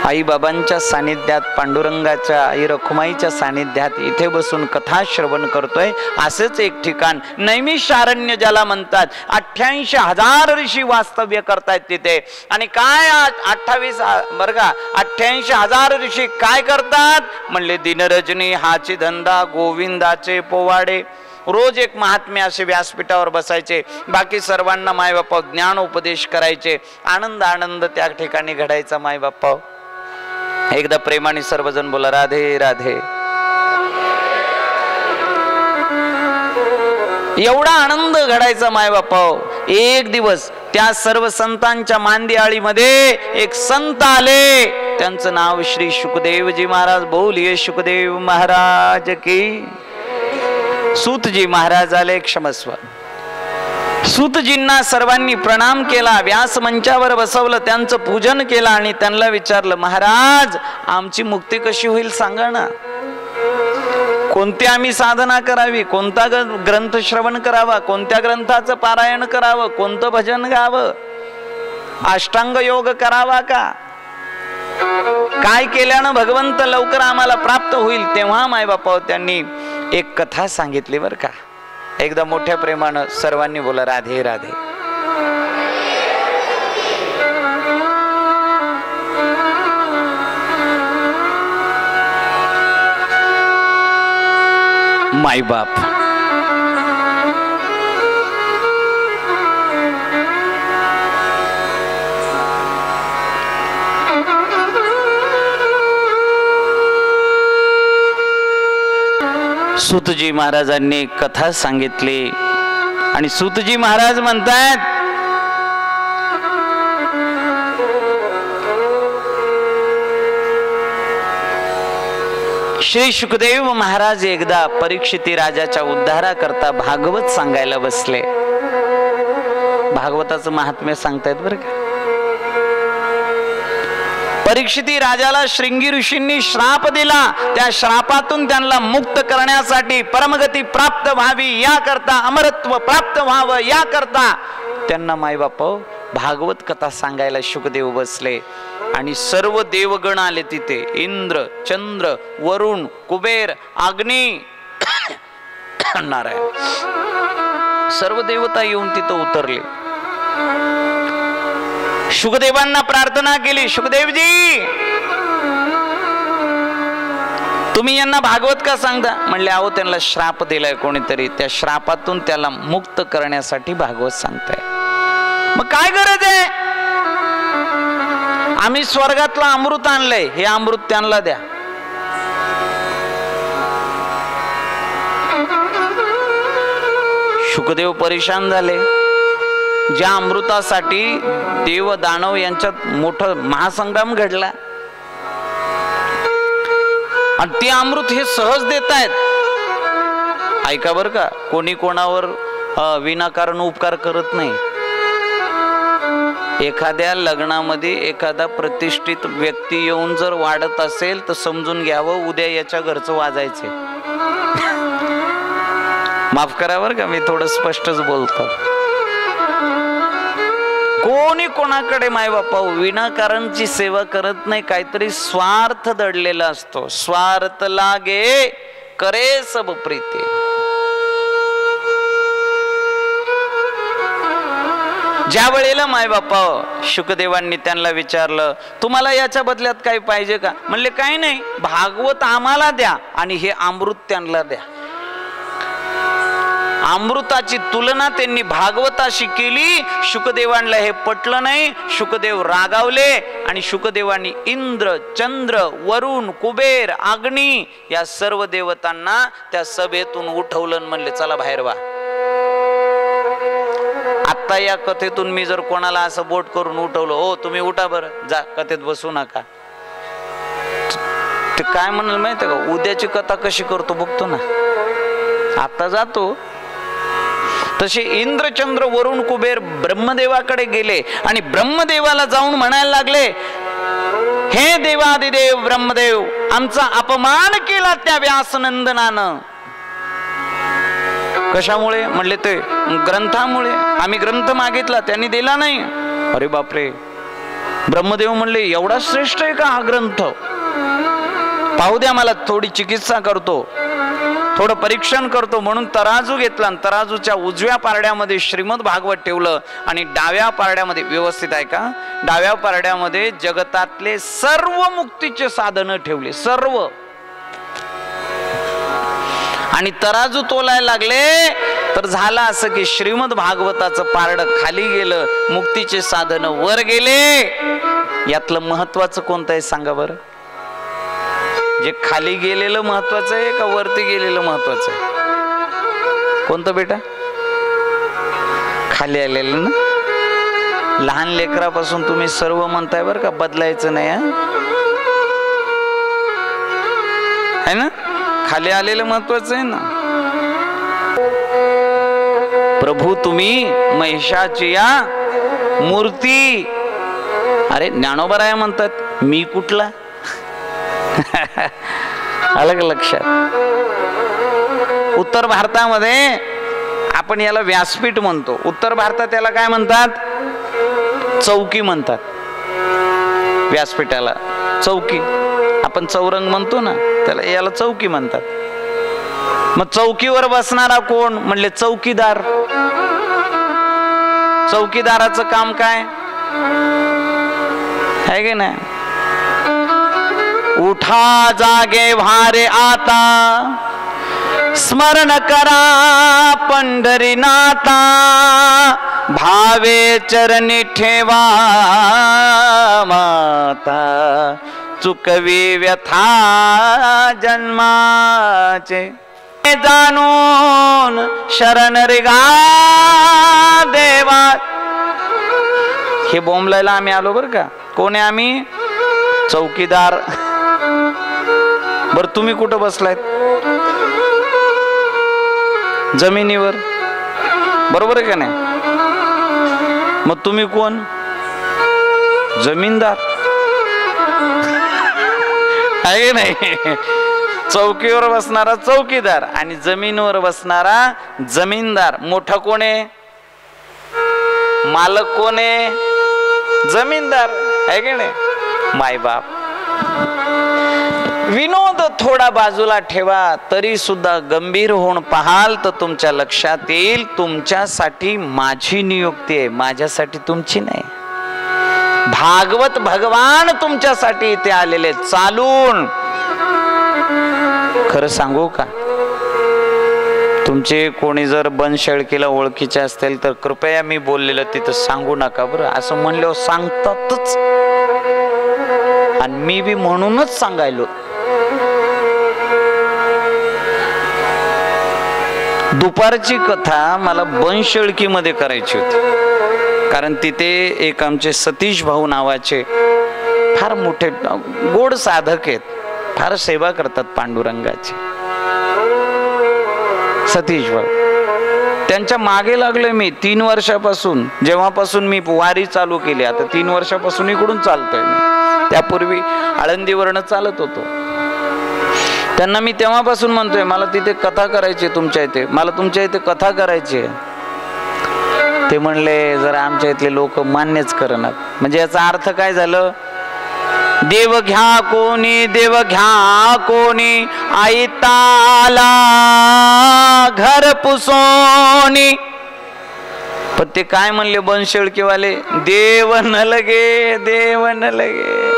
आई बाबांच्या सानिध्यात, पांडुरंगाच्या, आई रखुमाईच्या सानिध्यात इथे बसून कथा श्रवण करतोय. असेच एक ठिकाण नैमिषारण्य ज्याला म्हणतात. 88,000 ऋषी वास्तव्य करतायत तिथे. आणि काय 28 बरं का, 88,000 ऋषी काय करतात म्हणले, दिनरजनी हाची धंदा गोविंदाचे पोवाडे. रोज एक महात्मे असे व्यासपीठावर बसायचे, बाकी सर्वांना मायबापा ज्ञान उपदेश करायचे. आनंद आनंद त्या ठिकाणी घडायचा. मायबापा एकदा प्रेमाने सर्वजण बोला, राधे राधे. एवढा आनंद घडायचा मायबापा. एक दिवस त्या सर्व संतांच्या मांदियाळीमध्ये एक संत आले, त्यांचं नाव श्री शुकदेवजी महाराज. बोलिये शुकदेव महाराज की. सूतजी महाराज आले, क्षमस्व. सूतजींना सर्वांनी प्रणाम केला, व्यास मंचावर बसवलं, त्यांचं पूजन केलं आणि त्यांना विचारलं, महाराज आमची मुक्ती कशी होईल सांगा ना. कोणती आम्ही साधना करावी, कोणता ग्रंथ श्रवण करावा, कोणत्या ग्रंथाचं पारायण करावं, कोणतं भजन गावं, अष्टांग योग करावा का, काय केल्यानं भगवंत लवकर आम्हाला प्राप्त होईल. तेव्हा मायबापा त्यांनी एक कथा सांगितली बरं का. एकदा मोठ्या प्रेमानं सर्वांनी बोला, राधे राधे. मायबाप सूतजी महाराजांनी कथा सांगितली आणि सूतजी महाराज म्हणतात, श्री शुकदेव महाराज एकदा परीक्षिती राजाच्या उद्धारा करता भागवत सांगायला बसले. भागवताचं महात्म्य सांगतायत बरं का. परीक्षिती राजाला श्रृंगी ऋषींनी श्राप दिला. त्या श्रापातून त्यांना मुक्त करण्यासाठी, परमगती प्राप्त व्हावी या करता, अमरत्व प्राप्त व्हावं या करता त्यांना मायबाप भागवत कथा सांगायला शुकदेव बसले. आणि सर्व देवगण आले तिथे. इंद्र, चंद्र, वरुण, कुबेर, अग्नी, नारायण, सर्व देवता येऊन तिथं उतरले. शुकदेवांना प्रार्थना केली, शुकदेवजी तुम्ही यांना भागवत का सांगता. म्हणले, अहो त्यांना श्राप दिलाय कोणीतरी, त्या श्रापातून त्याला मुक्त करण्यासाठी भागवत सांगताय. मग काय गरज आहे, आम्ही स्वर्गातलं अमृत आणलंय, हे अमृत त्यांना द्या. शुकदेव परेशान झाले. ज्या अमृतासाठी देव दानव यांच्यात मोठा महासंग्राम घडला आणि ते अमृत हे सहज देतायत. ऐका बर का, कोणी कोणावर विनाकारण उपकार करत नाही. एखाद्या लग्नामध्ये एखादा प्रतिष्ठित व्यक्ती येऊन जर वाढत असेल तर समजून घ्यावं उद्या याच्या घरचं वाजायचे. माफ करा बर का, मी थोडं स्पष्टच बोलतो. कोणी कोणाकडे मायबापा विनाकारणची सेवा करत नाही. काहीतरी स्वार्थ दडलेला असतो. स्वार्थ लागे करे सब प्रीती. ज्या वेळेला मायबापा शुकदेवांनी त्यांना विचारलं, तुम्हाला याच्या बदल्यात काही पाहिजे का. म्हणले, काही नाही, भागवत आम्हाला द्या आणि हे अमृत त्यांना द्या. अमृताची तुलना त्यांनी भागवताशी केली. शुकदेवांना हे पटलं नाही. शुकदेव रागावले आणि शुकदेवांनी इंद्र, चंद्र, वरुण, कुबेर, अग्नी या सर्व देवतांना त्या सभेतून उठवलं. म्हणले, चला बाहेर व्हा. आता या कथेतून मी जर कोणाला असं बोट करून उठवलं, हो तुम्ही उठा बरं, जा कथेत बसू नका, ते काय म्हणाल माहिती का, उद्याची कथा कशी करतो बघतो ना, आता जातो. तसे इंद्र, चंद्र, वरुण, कुबेर ब्रह्मदेवाकडे गेले आणि ब्रह्मदेवाला जाऊन म्हणायला लागले, हे देवादिदेव ब्रह्मदेव, आमचा अपमान केला त्या व्यासनंदनानं. कशामुळे. म्हणले, ते ग्रंथामुळे. आम्ही ग्रंथ मागितला त्यांनी दिला नाही. अरे बापरे, ब्रह्मदेव म्हणले एवढा श्रेष्ठ आहे का हा ग्रंथ? पाहू द्या, मला थोडी चिकित्सा करतो, थोडं परीक्षण करतो. म्हणून तराजू घेतला आणि तराजूच्या उजव्या पारड्यामध्ये श्रीमद भागवत ठेवलं आणि डाव्या पारड्यामध्ये, व्यवस्थित आहे का, डाव्या पारड्यामध्ये जगतातले सर्व मुक्तीचे साधनं ठेवले, सर्व. आणि तराजू तोलायला लागले तर झालं असं की श्रीमद भागवताचं पारड खाली गेलं, मुक्तीचे साधन वर गेले. यातलं महत्वाचं कोणतं आहे सांगा बरं? जे खाली गेलेलं महत्वाचं आहे का वरती गेलेलं महत्वाचं आहे? कोणतं बेटा? खाली आलेलं ना. लहान लेकरापासून तुम्ही सर्व म्हणताय बरं का, बदलायचं नाही है ना. खाली आलेलं महत्वाचं आहे ना. प्रभू तुम्ही महिषाची या मूर्ती. अरे ज्ञानोबराया म्हणतात, मी कुठला? अलग लक्षात. उत्तर भारतामध्ये आपण याला व्यासपीठ म्हणतो. उत्तर भारतात याला काय म्हणतात? चौकी म्हणतात. व्यासपीठाला चौकी. आपण चौरंग म्हणतो ना, त्याला याला चौकी म्हणतात. मग चौकीवर बसणारा कोण? म्हणले चौकीदार. चौकीदाराचं काम काय आहे की नाही? उठा जागे भारे आता, स्मरण करा पंढरीनाथा, भावे चरणी ठेवा माता, चुकवी व्यथा जन्माचे, जाणून शरण रिगा देवा. हे बोंबलायला आम्ही आलो बर का. कोण आहे आम्ही? चौकीदार. बर तुम्ही कुठं बसलायत? जमिनीवर. बरोबर आहे का नाही? मग तुम्ही कोण? जमीनदार आहे नाही. चौकीवर बसणारा चौकीदार आणि जमीनवर बसणारा जमीनदार. मोठा कोण आहे? मालक कोण आहे? जमीनदार आहे की नाही. मायबाप. विनोद थोडा बाजूला ठेवा, तरी सुद्धा गंभीर होऊन पाहाल तर तुमच्या लक्षात येईल, तुमच्यासाठी माझी नियुक्ती आहे, माझ्यासाठी तुमची नाही. भागवत भगवान तुमच्यासाठी इथे आलेले चालून. खरं सांगू का, तुमचे कोणी जर बनशेळकीला ओळखीचे असतील तर कृपया मी बोललेलं तिथं सांगू नका बरं. असं म्हणल्यावर सांगतातच आणि मी बी म्हणूनच सांगायलो. दुपारची कथा मला बनशेळकीमध्ये करायची होती, कारण तिथे एक आमचे सतीश भाऊ नावाचे फार मोठे गोड साधक आहेत, फार सेवा करतात पांडुरंगाची. सतीश भाऊ, त्यांच्या मागे लागलोय मी 3 वर्षापासून. जेव्हापासून मी वारी चालू केली, आता 3 वर्षापासून इकडून चालतोय मी. त्यापूर्वी आळंदीवरनं चालत होतो. त्यांना मी तेव्हापासून म्हणतोय मला तिथे कथा करायची, तुमच्या इथे मला तुमच्या इथे कथा करायची. ते म्हणले जरा आमच्या इथले लोक मान्यच करणार. म्हणजे याचा अर्थ काय झालं? देव घ्या कोणी, देव घ्या कोणी, आईताला घर पुसोनी. पण ते काय म्हणले बनशेळकीवाले? देव न लगे, देव न लगे.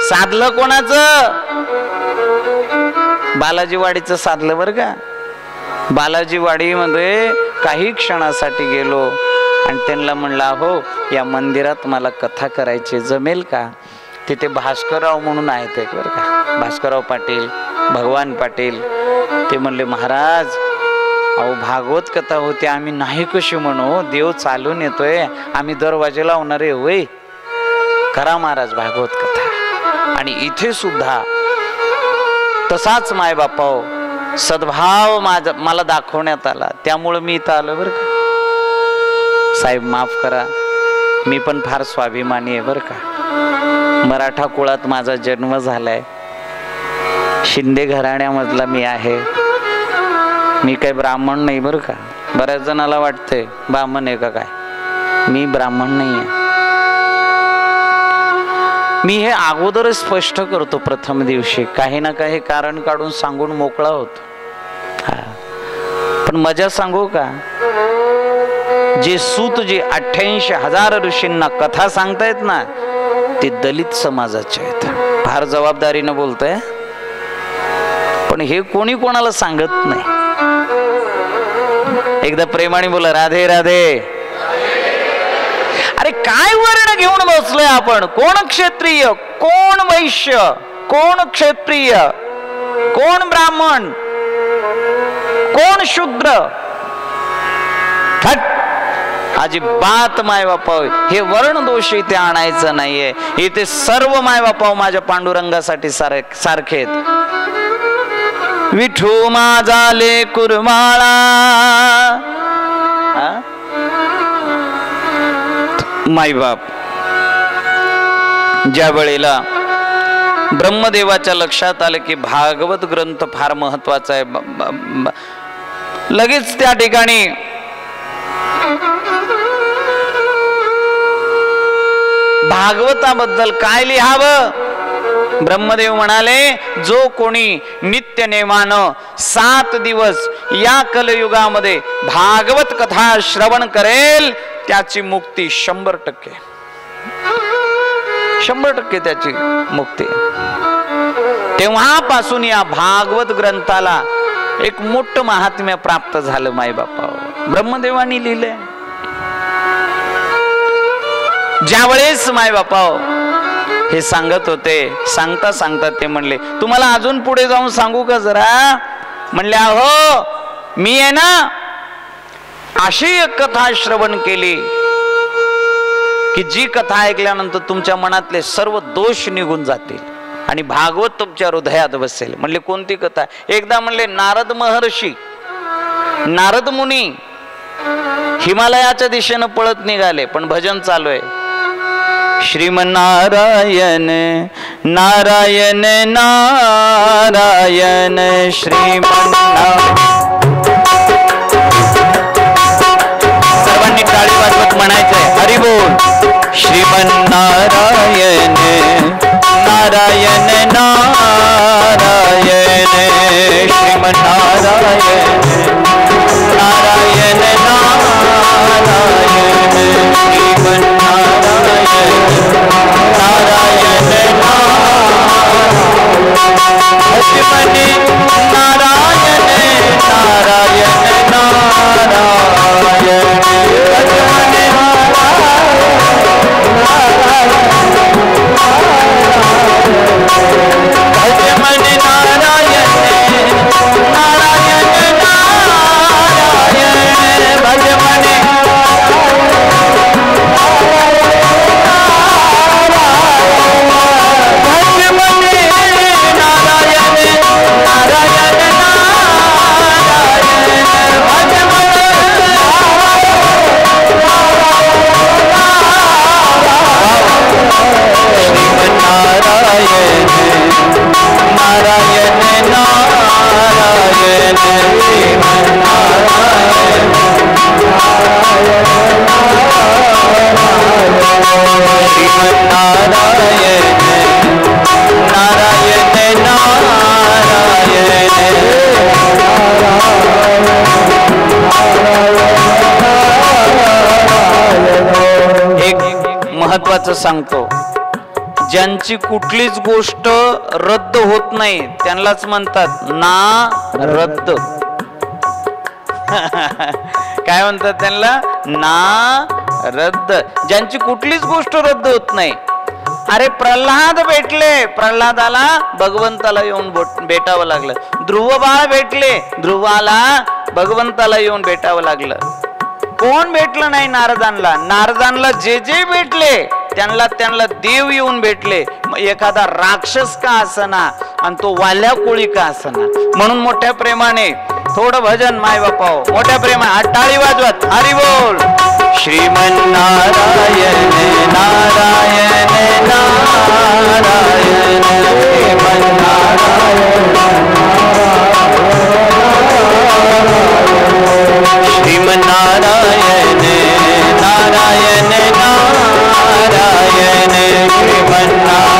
साधलं कोणाचं? बालाजीवाडीचं साधलं बरं का. बालाजीवाडी मध्ये काही क्षणासाठी गेलो आणि त्यांना म्हणला, हो या मंदिरात मला कथा करायची, जमेल का? तिथे भास्करराव म्हणून आहेत एक बरं का, भास्करराव पाटील, भगवान पाटील. ते म्हणले महाराज अहो भागवत कथा होती, आम्ही नाही कशी म्हणू, देव चालून येतोय, आम्ही दरवाजे लावणारे. होय करा महाराज भागवत कथा. आणि इथे सुद्धा तसाच मायबापाव सद्भाव मला दाखवण्यात आला, त्यामुळे मी इथं आलो बरं का. साहेब माफ करा, मी पण फार स्वाभिमानी आहे बरं का. मराठा कुळात माझा जन्म झालाय, शिंदे घराण्यामधला मी आहे. मी काही ब्राह्मण नाही बरं का. बऱ्याच जणाला वाटतंय ब्राह्मण आहे का काय, मी ब्राह्मण नाही आहे. मी हे अगोदरच स्पष्ट करतो प्रथम दिवशी, काही ना काही कारण काढून सांगून मोकळा होतो. पण मजा सांगू का, जे सूत जे 88,000 ऋषींना कथा सांगतायत ना, ते दलित समाजाचे आहेत. फार जबाबदारीनं बोलतोय, पण हे कोणी कोणाला सांगत नाही. एकदा प्रेमाने बोला, राधे राधे. अरे काय वर्ण घेऊन बसलोय आपण? कोण क्षत्रिय, कोण वैश्य, कोण क्षत्रिय, कोण ब्राह्मण, कोण शूद्र? अजिबात मायबापाव हे वर्ण दोष इथे आणायचं नाहीये. इथे सर्व मायबापाव माझ्या पांडुरंगासाठी सारखे आहेत. विठू माझा ले कुरमाळा, मायबाप ज्या वेळेला ब्रह्मदेवाच्या लक्षात आलं की भागवत ग्रंथ फार महत्वाचा आहे, लगेच त्या ठिकाणी भागवताबद्दल काय लिहावं? ब्रह्मदेव म्हणाले, जो कोणी नित्य नेमानं 7 दिवस या कलयुगामध्ये भागवत कथा श्रवण करेल त्याची मुक्ती 100%, 100% त्याची मुक्ती. तेव्हापासून या भागवत ग्रंथाला एक मोठं महात्म्य प्राप्त झालं. मायबापा ब्रह्मदेवानी लिहिलंय. ज्यावेळेस मायबापा हे सांगत होते, सांगता सांगता ते म्हणले, तुम्हाला अजून पुढे जाऊन सांगू का जरा? म्हणले, अहो मी आहे ना अशी एक कथा श्रवण केली की जी कथा ऐकल्यानंतर तुमच्या मनातले सर्व दोष निघून जातील आणि भागवत तुमच्या हृदयात बसेल. म्हणले, कोणती कथा? एकदा म्हणले, नारद महर्षी, नारद मुनी हिमालयाच्या दिशेनं पळत निघाले, पण भजन चालू आहे. श्रीमन्नारायण नारायण नारायण श्रीमन्नारायण. सर्वांनी टाळी वाजवत म्हणायचंय, हरी बोल. श्रीमन्नारायण नारायण नारायण श्रीमन्नारायण नारायण नारायण श्रीमन्नारायण नारायण भजमने नारायण नारायण नारायण भजमने भजमने नारायण नारायण नारायण भजमने महत्वाचं सांगतो, ज्यांची कुठलीच गोष्ट रद्द होत नाही त्यांनाच म्हणतात ना रद्द. काय म्हणतात त्यांना? ना रद्द. ज्यांची कुठलीच गोष्ट रद्द होत नाही. अरे प्रल्हाद भेटले, प्रल्हादाला भगवंताला येऊन भेटावं लागलं. ध्रुव बाळ भेटले, ध्रुवाला भगवंताला येऊन भेटावं लागलं. कोण भेटलं नाही नारदांना? नारदांना जे जे भेटले त्यांना देव येऊन भेटले. एखादा राक्षस का असना आणि तो वाल्या कोळी का असना. म्हणून मोठ्या प्रेमाने थोडं भजन माय बापा, मोठ्या प्रेमाने टाळी वाजवत हरी बोल. श्रीमन्नारायण नारायण नारायण श्रीमन्नारायण नारायण नारायण श्रीमन्नारायण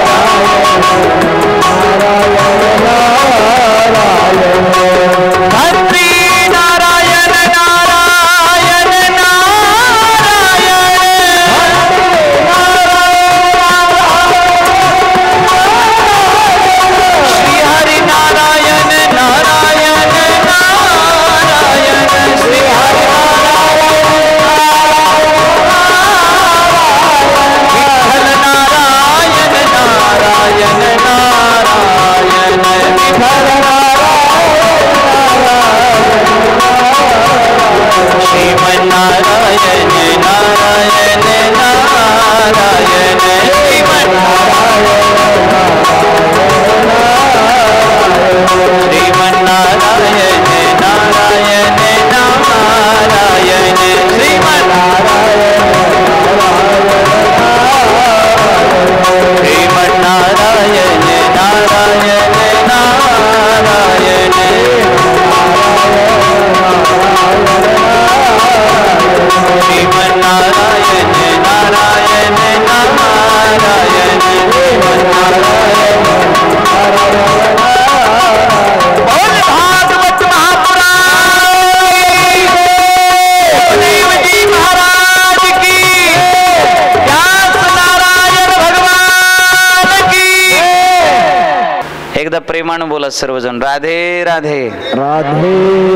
प्रेमानं बोला सर्वजण, राधे राधे राधे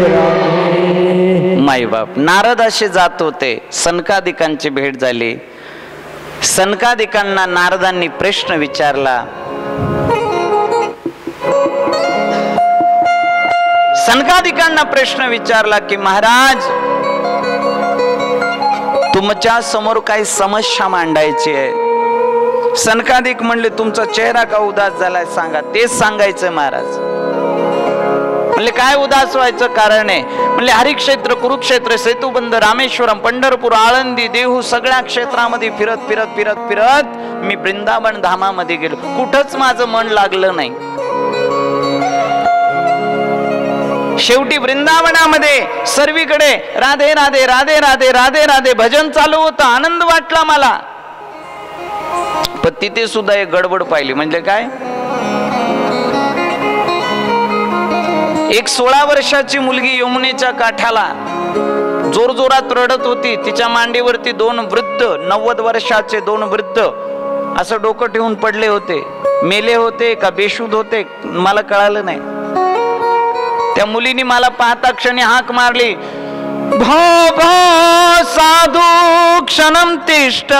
राधे. माई बाप नारद असे जात होते. सनकादिकांची भेट झाली. सनकादिकांना नारदांनी प्रश्न विचारला. सनकादिकांना प्रश्न विचारला की महाराज, तुमच्या समोर काही समस्या मांडायची आहे. सनकादिक म्हणले, तुमचा चेहरा का उदास झालाय सांगा. तेच सांगायचं महाराज. म्हणले काय उदास व्हायचं कारण आहे? म्हणले हरिक्षेत्र, कुरुक्षेत्र, सेतुबंध, रामेश्वरम, पंढरपूर, आळंदी, देहू सगळ्या क्षेत्रामध्ये फिरत फिरत फिरत फिरत मी वृंदावन धामामध्ये गेलो. कुठंच माझं मन लागलं नाही. शेवटी वृंदावनामध्ये सर्वीकडे राधे राधे राधे राधे राधे राधे भजन चालू होतं. आनंद वाटला मला. पण तिथे सुद्धा एक गडबड पाहिली. म्हणजे काय? एक 16 वर्षाची मुलगी यमुनेच्या काठाला जोरजोरात रडत होती. तिच्या मांडीवरती 2 वृद्ध, 90 वर्षाचे 2 वृद्ध असं डोकं ठेवून पडले होते. मेले होते का बेशुद्ध होते मला कळालं नाही. त्या मुलीने मला पाहता क्षणी हाक मारली, भो भो साधू क्षणम तिष्ठ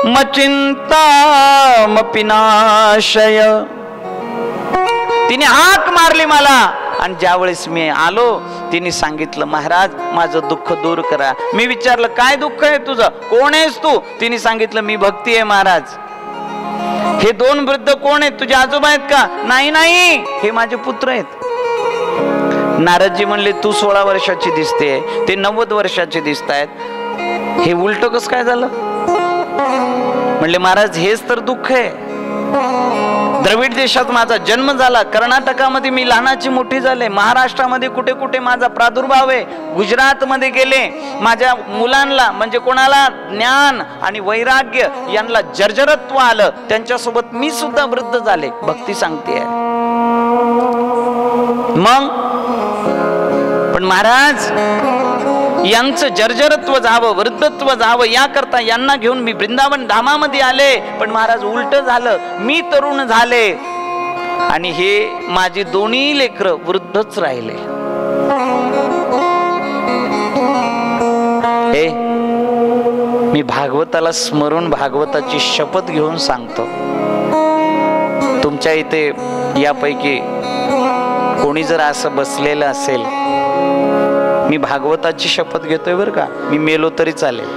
मचिंता मपिनाशय. तिने हाक मारली मला. आणि ज्यावेळेस मी आलो तिने सांगितलं, महाराज माझं दुःख दूर करा. मी विचारलं काय दुःख आहे तुझं, कोण आहेस तू? तिने सांगितलं मी भक्ती आहे महाराज. हे 2 वृद्ध कोण आहेत? तुझे आजोबा आहेत का? नाही नाही, हे माझे पुत्र आहेत. नारदजी म्हणले, तू 16 वर्षाची दिसते, ते 90 वर्षाचे दिसत आहेत, हे उलट कसं काय झालं? म्हणले महाराज हेच तर दुःख आहे. द्रविड देशात माझा जन्म झाला, कर्नाटकामध्ये मी लहानाची मोठी झाले, महाराष्ट्रामध्ये कुठे कुठे माझा प्रादुर्भाव आहे, गुजरात मध्ये गेले. माझ्या मुलांना म्हणजे कोणाला ज्ञान आणि वैराग्य यांना जर्जरत्व आलं, त्यांच्यासोबत मी सुद्धा वृद्ध झाले. भक्ती सांगते. मग पण महाराज यांचं जर्जरत्व जावं, वृद्धत्व जावं याकरता यांना घेऊन मी वृंदावन धामामध्ये आले. पण महाराज उलट झालं, मी तरुण झाले आणि हे माझी दोन्ही लेकरं वृद्धच राहिले. हे मी भागवताला स्मरून भागवताची शपथ घेऊन सांगतो, तुमच्या इथे यापैकी कोणी जर असं बसलेलं असेल, मी भागवताची शपथ घेतोय बरं का, मी मेलो तरी चालेल.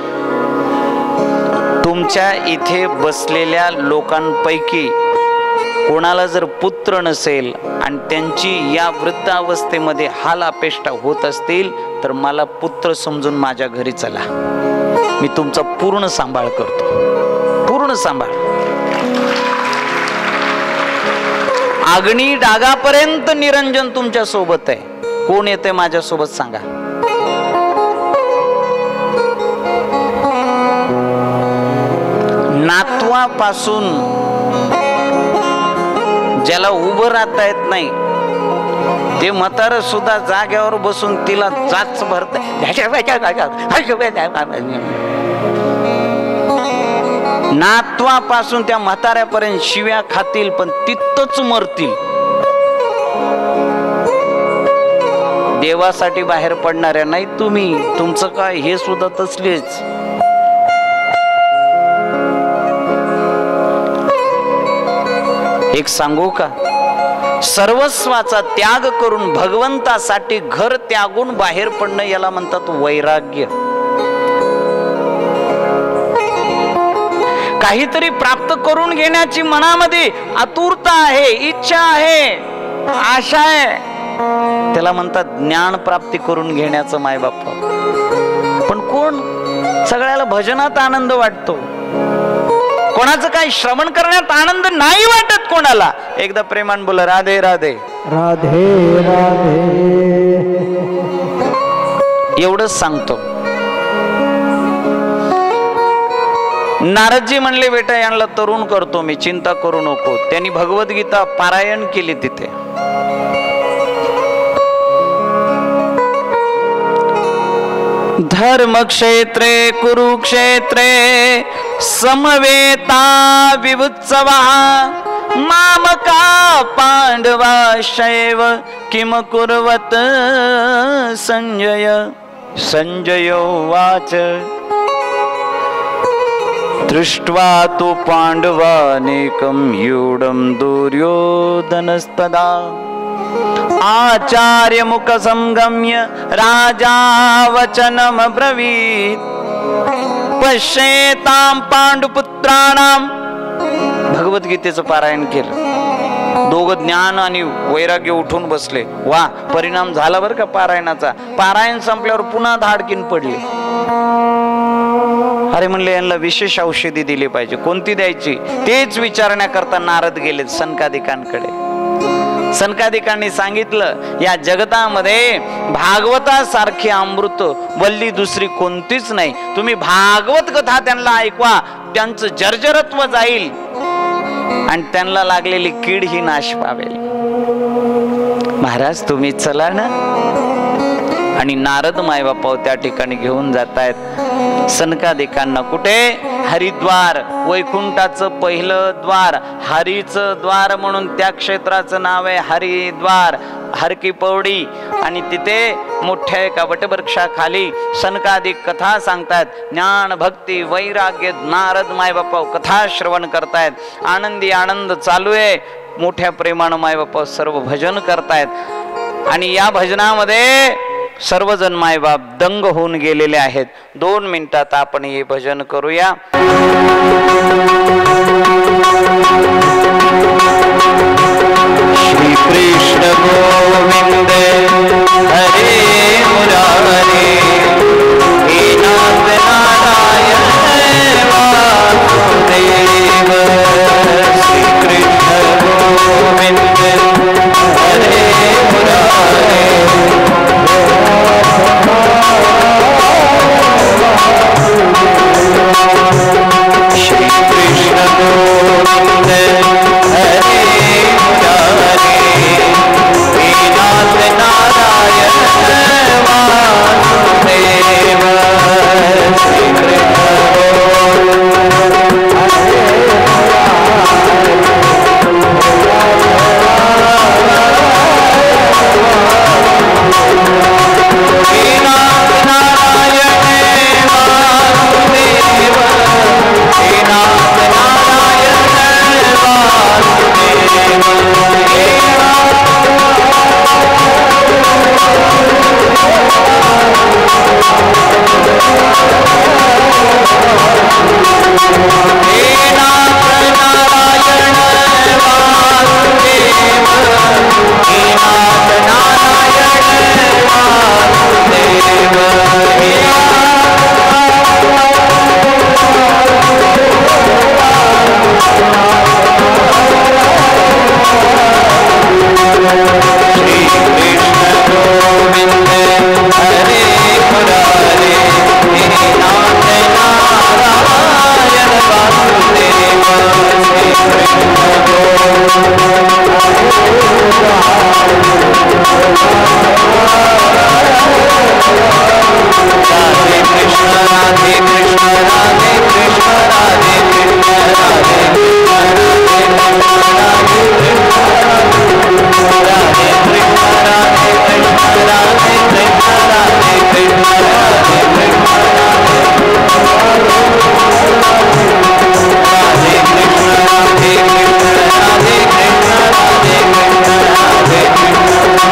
तुमच्या इथे बसलेल्या लोकांपैकी कोणाला जर पुत्र नसेल आणि त्यांची या वृद्धावस्थेमध्ये हाल अपेष्टा होत असतील तर मला पुत्र समजून माझ्या घरी चला. मी तुमचा पूर्ण सांभाळ करतो, पूर्ण सांभाळ. आग्नी डागापर्यंत निरंजन तुमच्या सोबत आहे. कोण येते माझ्या सोबत सांगा. नातवापासून ज्याला उभं राहता येत नाही ते म्हातारं सुद्धा जाग्यावर बसून तिला जाच भरत. नातवापासून त्या म्हाताऱ्यापर्यंत शिव्या खातील पण तिथंच मरतील. देवासाठी बाहेर पडणाऱ्या नाही तुम्ही, तुमचं काय हे सुद्धा तसलेच. एक सांगू का, सर्वस्वाचा त्याग करून भगवंतासाठी घर त्यागून बाहेर पडणं याला म्हणतात वैराग्य. काहीतरी प्राप्त करून घेण्याची मनामध्ये आतुरता आहे, इच्छा आहे, आशा आहे, त्याला म्हणतात ज्ञान प्राप्ती करून घेण्याचं मायबाप. पण कोण? सगळ्याला भजनात आनंद वाटतो, कोणाचं काही श्रवण करण्यात आनंद नाही वाटत कोणाला. एकदा प्रेमान बोला, राधे राधे राधे राधे. एवढंच सांगतो. नारदजी म्हणले, बेटा यांना तरुण करतो मी, चिंता करू नको. त्यांनी भगवद्गीता पारायण केली तिथे. धर्मक्षेत्रे कुरुक्षेत्रे समवेता विवुत्सवः मामका पांडवाशैव किम कुर्वत संजय। संजयोवाच दृष्ट्वा तु पाण्डवानेकं यूढं दुर्योधनस्तदा आचार्यमुख संगम्य राजा वचनमब्रवीत् पश्येतां पांडुपुत्राणां। भगवद्गीतेचं पारायण केलं, दोघं ज्ञान आणि वैराग्य उठून बसले. वा, परिणाम झाला बरं का पारायणाचा. पारायण संपल्यावर पुन्हा धाडकीन पडले. अरे म्हणले यांना विशेष औषधी दिली पाहिजे, कोणती द्यायची तेच विचारण्याकरता नारद गेले सनकादिकांकडे. सनकादिकांनी सांगितलं, या जगतामध्ये भागवतासारखी अमृत वल्ली दुसरी कोणतीच नाही. तुम्ही भागवत कथा त्यांना ऐकवा, त्यांचं जर्जरत्व जाईल आणि त्यांना लागलेली कीड ही नाश पावेल. महाराज तुम्ही चला ना. आणि नारद मायबापा त्या ठिकाणी घेऊन जातायत सनकादिकांना. कुठे? हरिद्वार, वैकुंठाचं पहिलं द्वार, हरीचं द्वार म्हणून त्या क्षेत्राचं नाव आहे हरिद्वार, हरकी पौडी. आणि तिथे मोठ्या एका वटवृक्षाखाली सनकादिक कथा सांगतायत. ज्ञान भक्ती वैराग्य नारद मायबापा कथा श्रवण करतायत. आनंदी आनंद चालू आहे. मोठ्या प्रेमानं मायबापा सर्व भजन करतायत. आणि या भजनामध्ये सर्वजण मायबाप दंग होऊन गेलेले आहेत. 2 मिनिटात आपण हे भजन करूया. श्री कृष्ण गोविंद हरे मुरारी, हे नाथ नारायण वासुदेव. श्री कृष्ण गोविंद हरे मुरारी, श्री कृष्ण गोविंद हरे मुरारी, हे नाथ नारायण वासुदेव. श्री कृष्ण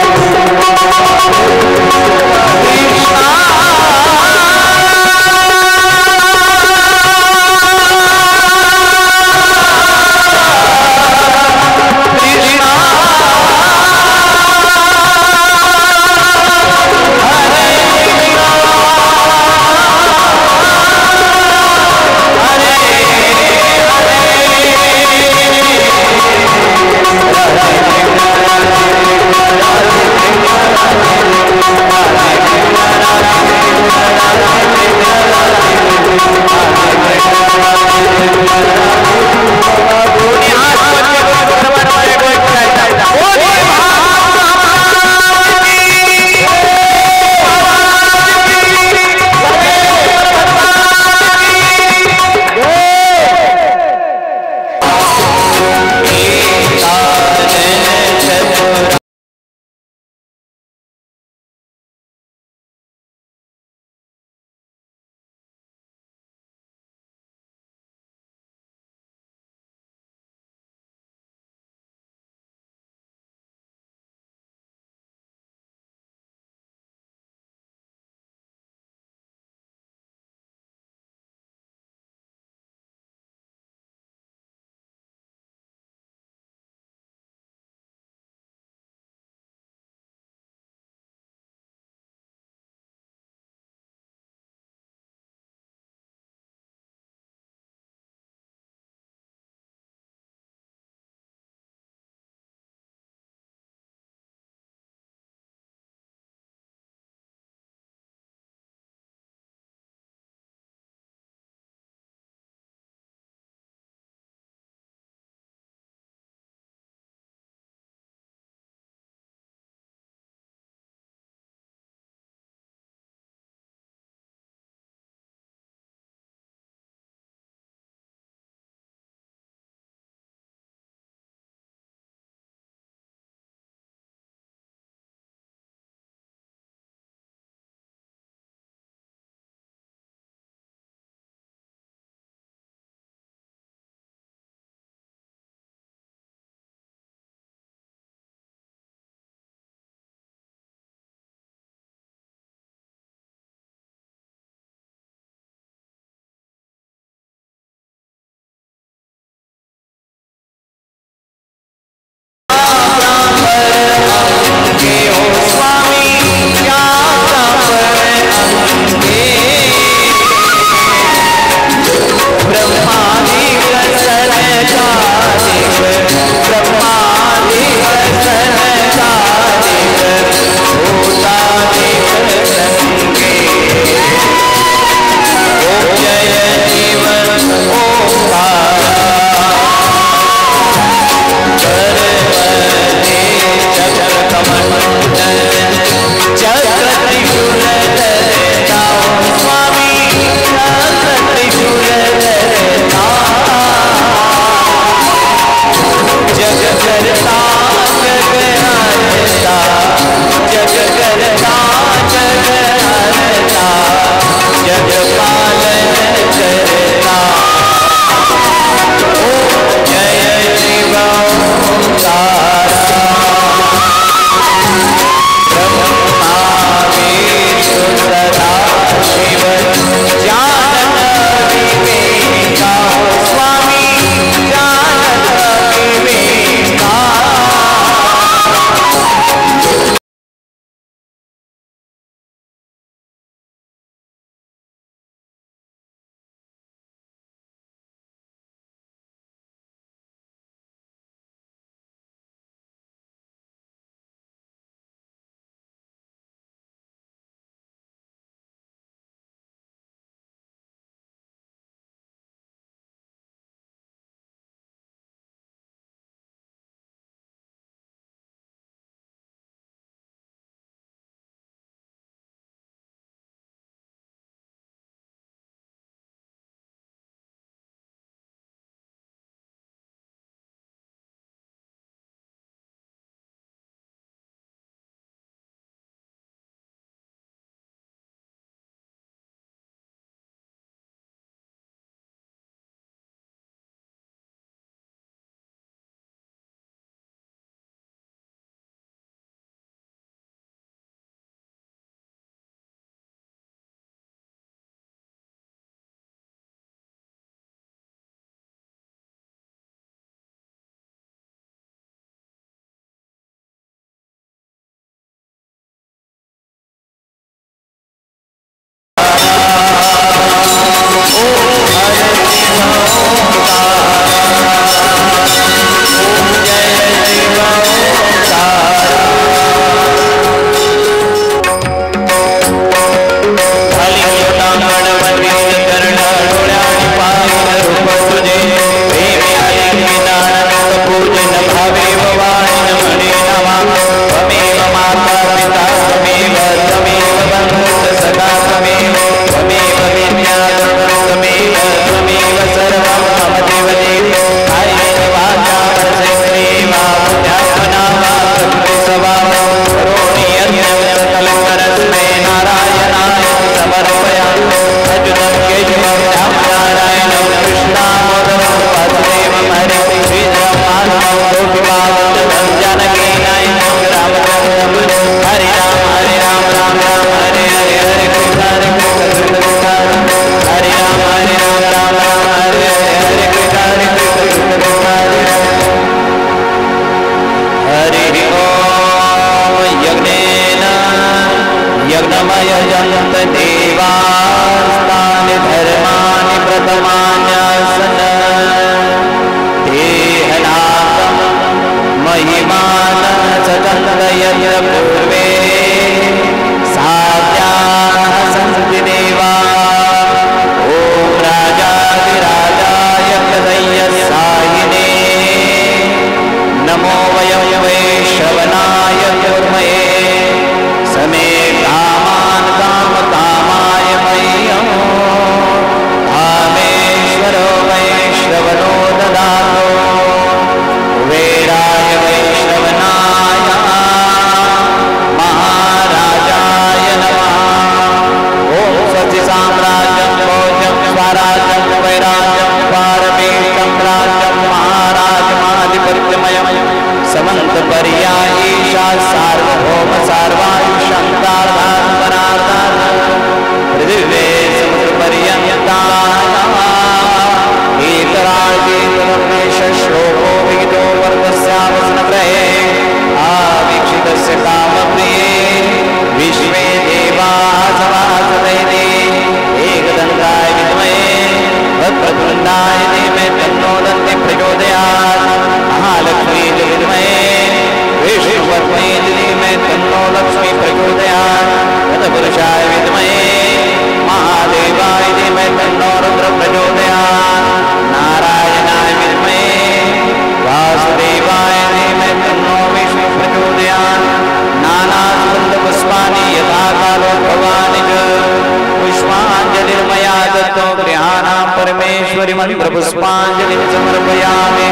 मंत्र पुष्पांजलि समर्पयामि।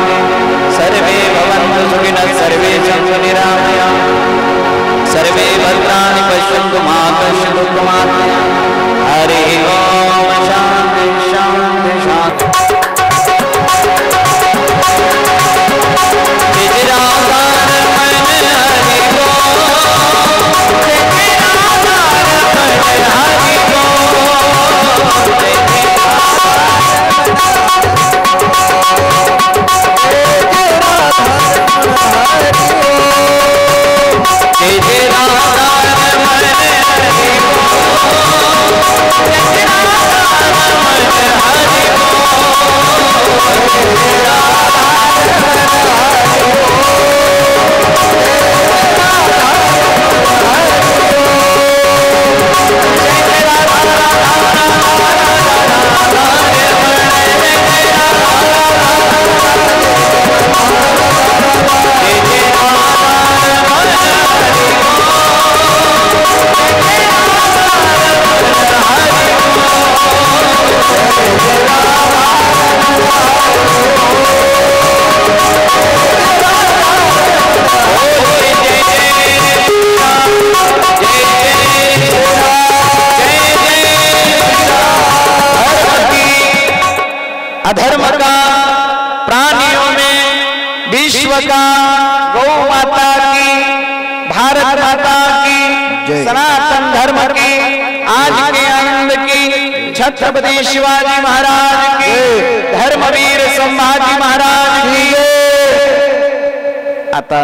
सर्वे भवन्तु सुखिनः सर्वे सन्तु निरामयाः सर्वे भद्राणि पश्यन्तु मा कश्चित् दुःखमाप्नुयात्। हरिः ओम शान्ति शान्ति शान्ति। अधर्म का प्राणियों में विश्व का, गौ माता की, भारत माता की, सनातन धर्म की, आज के आनंद की, छत्रपति शिवाजी महाराज की, धर्मवीर संभाजी महाराज की। आता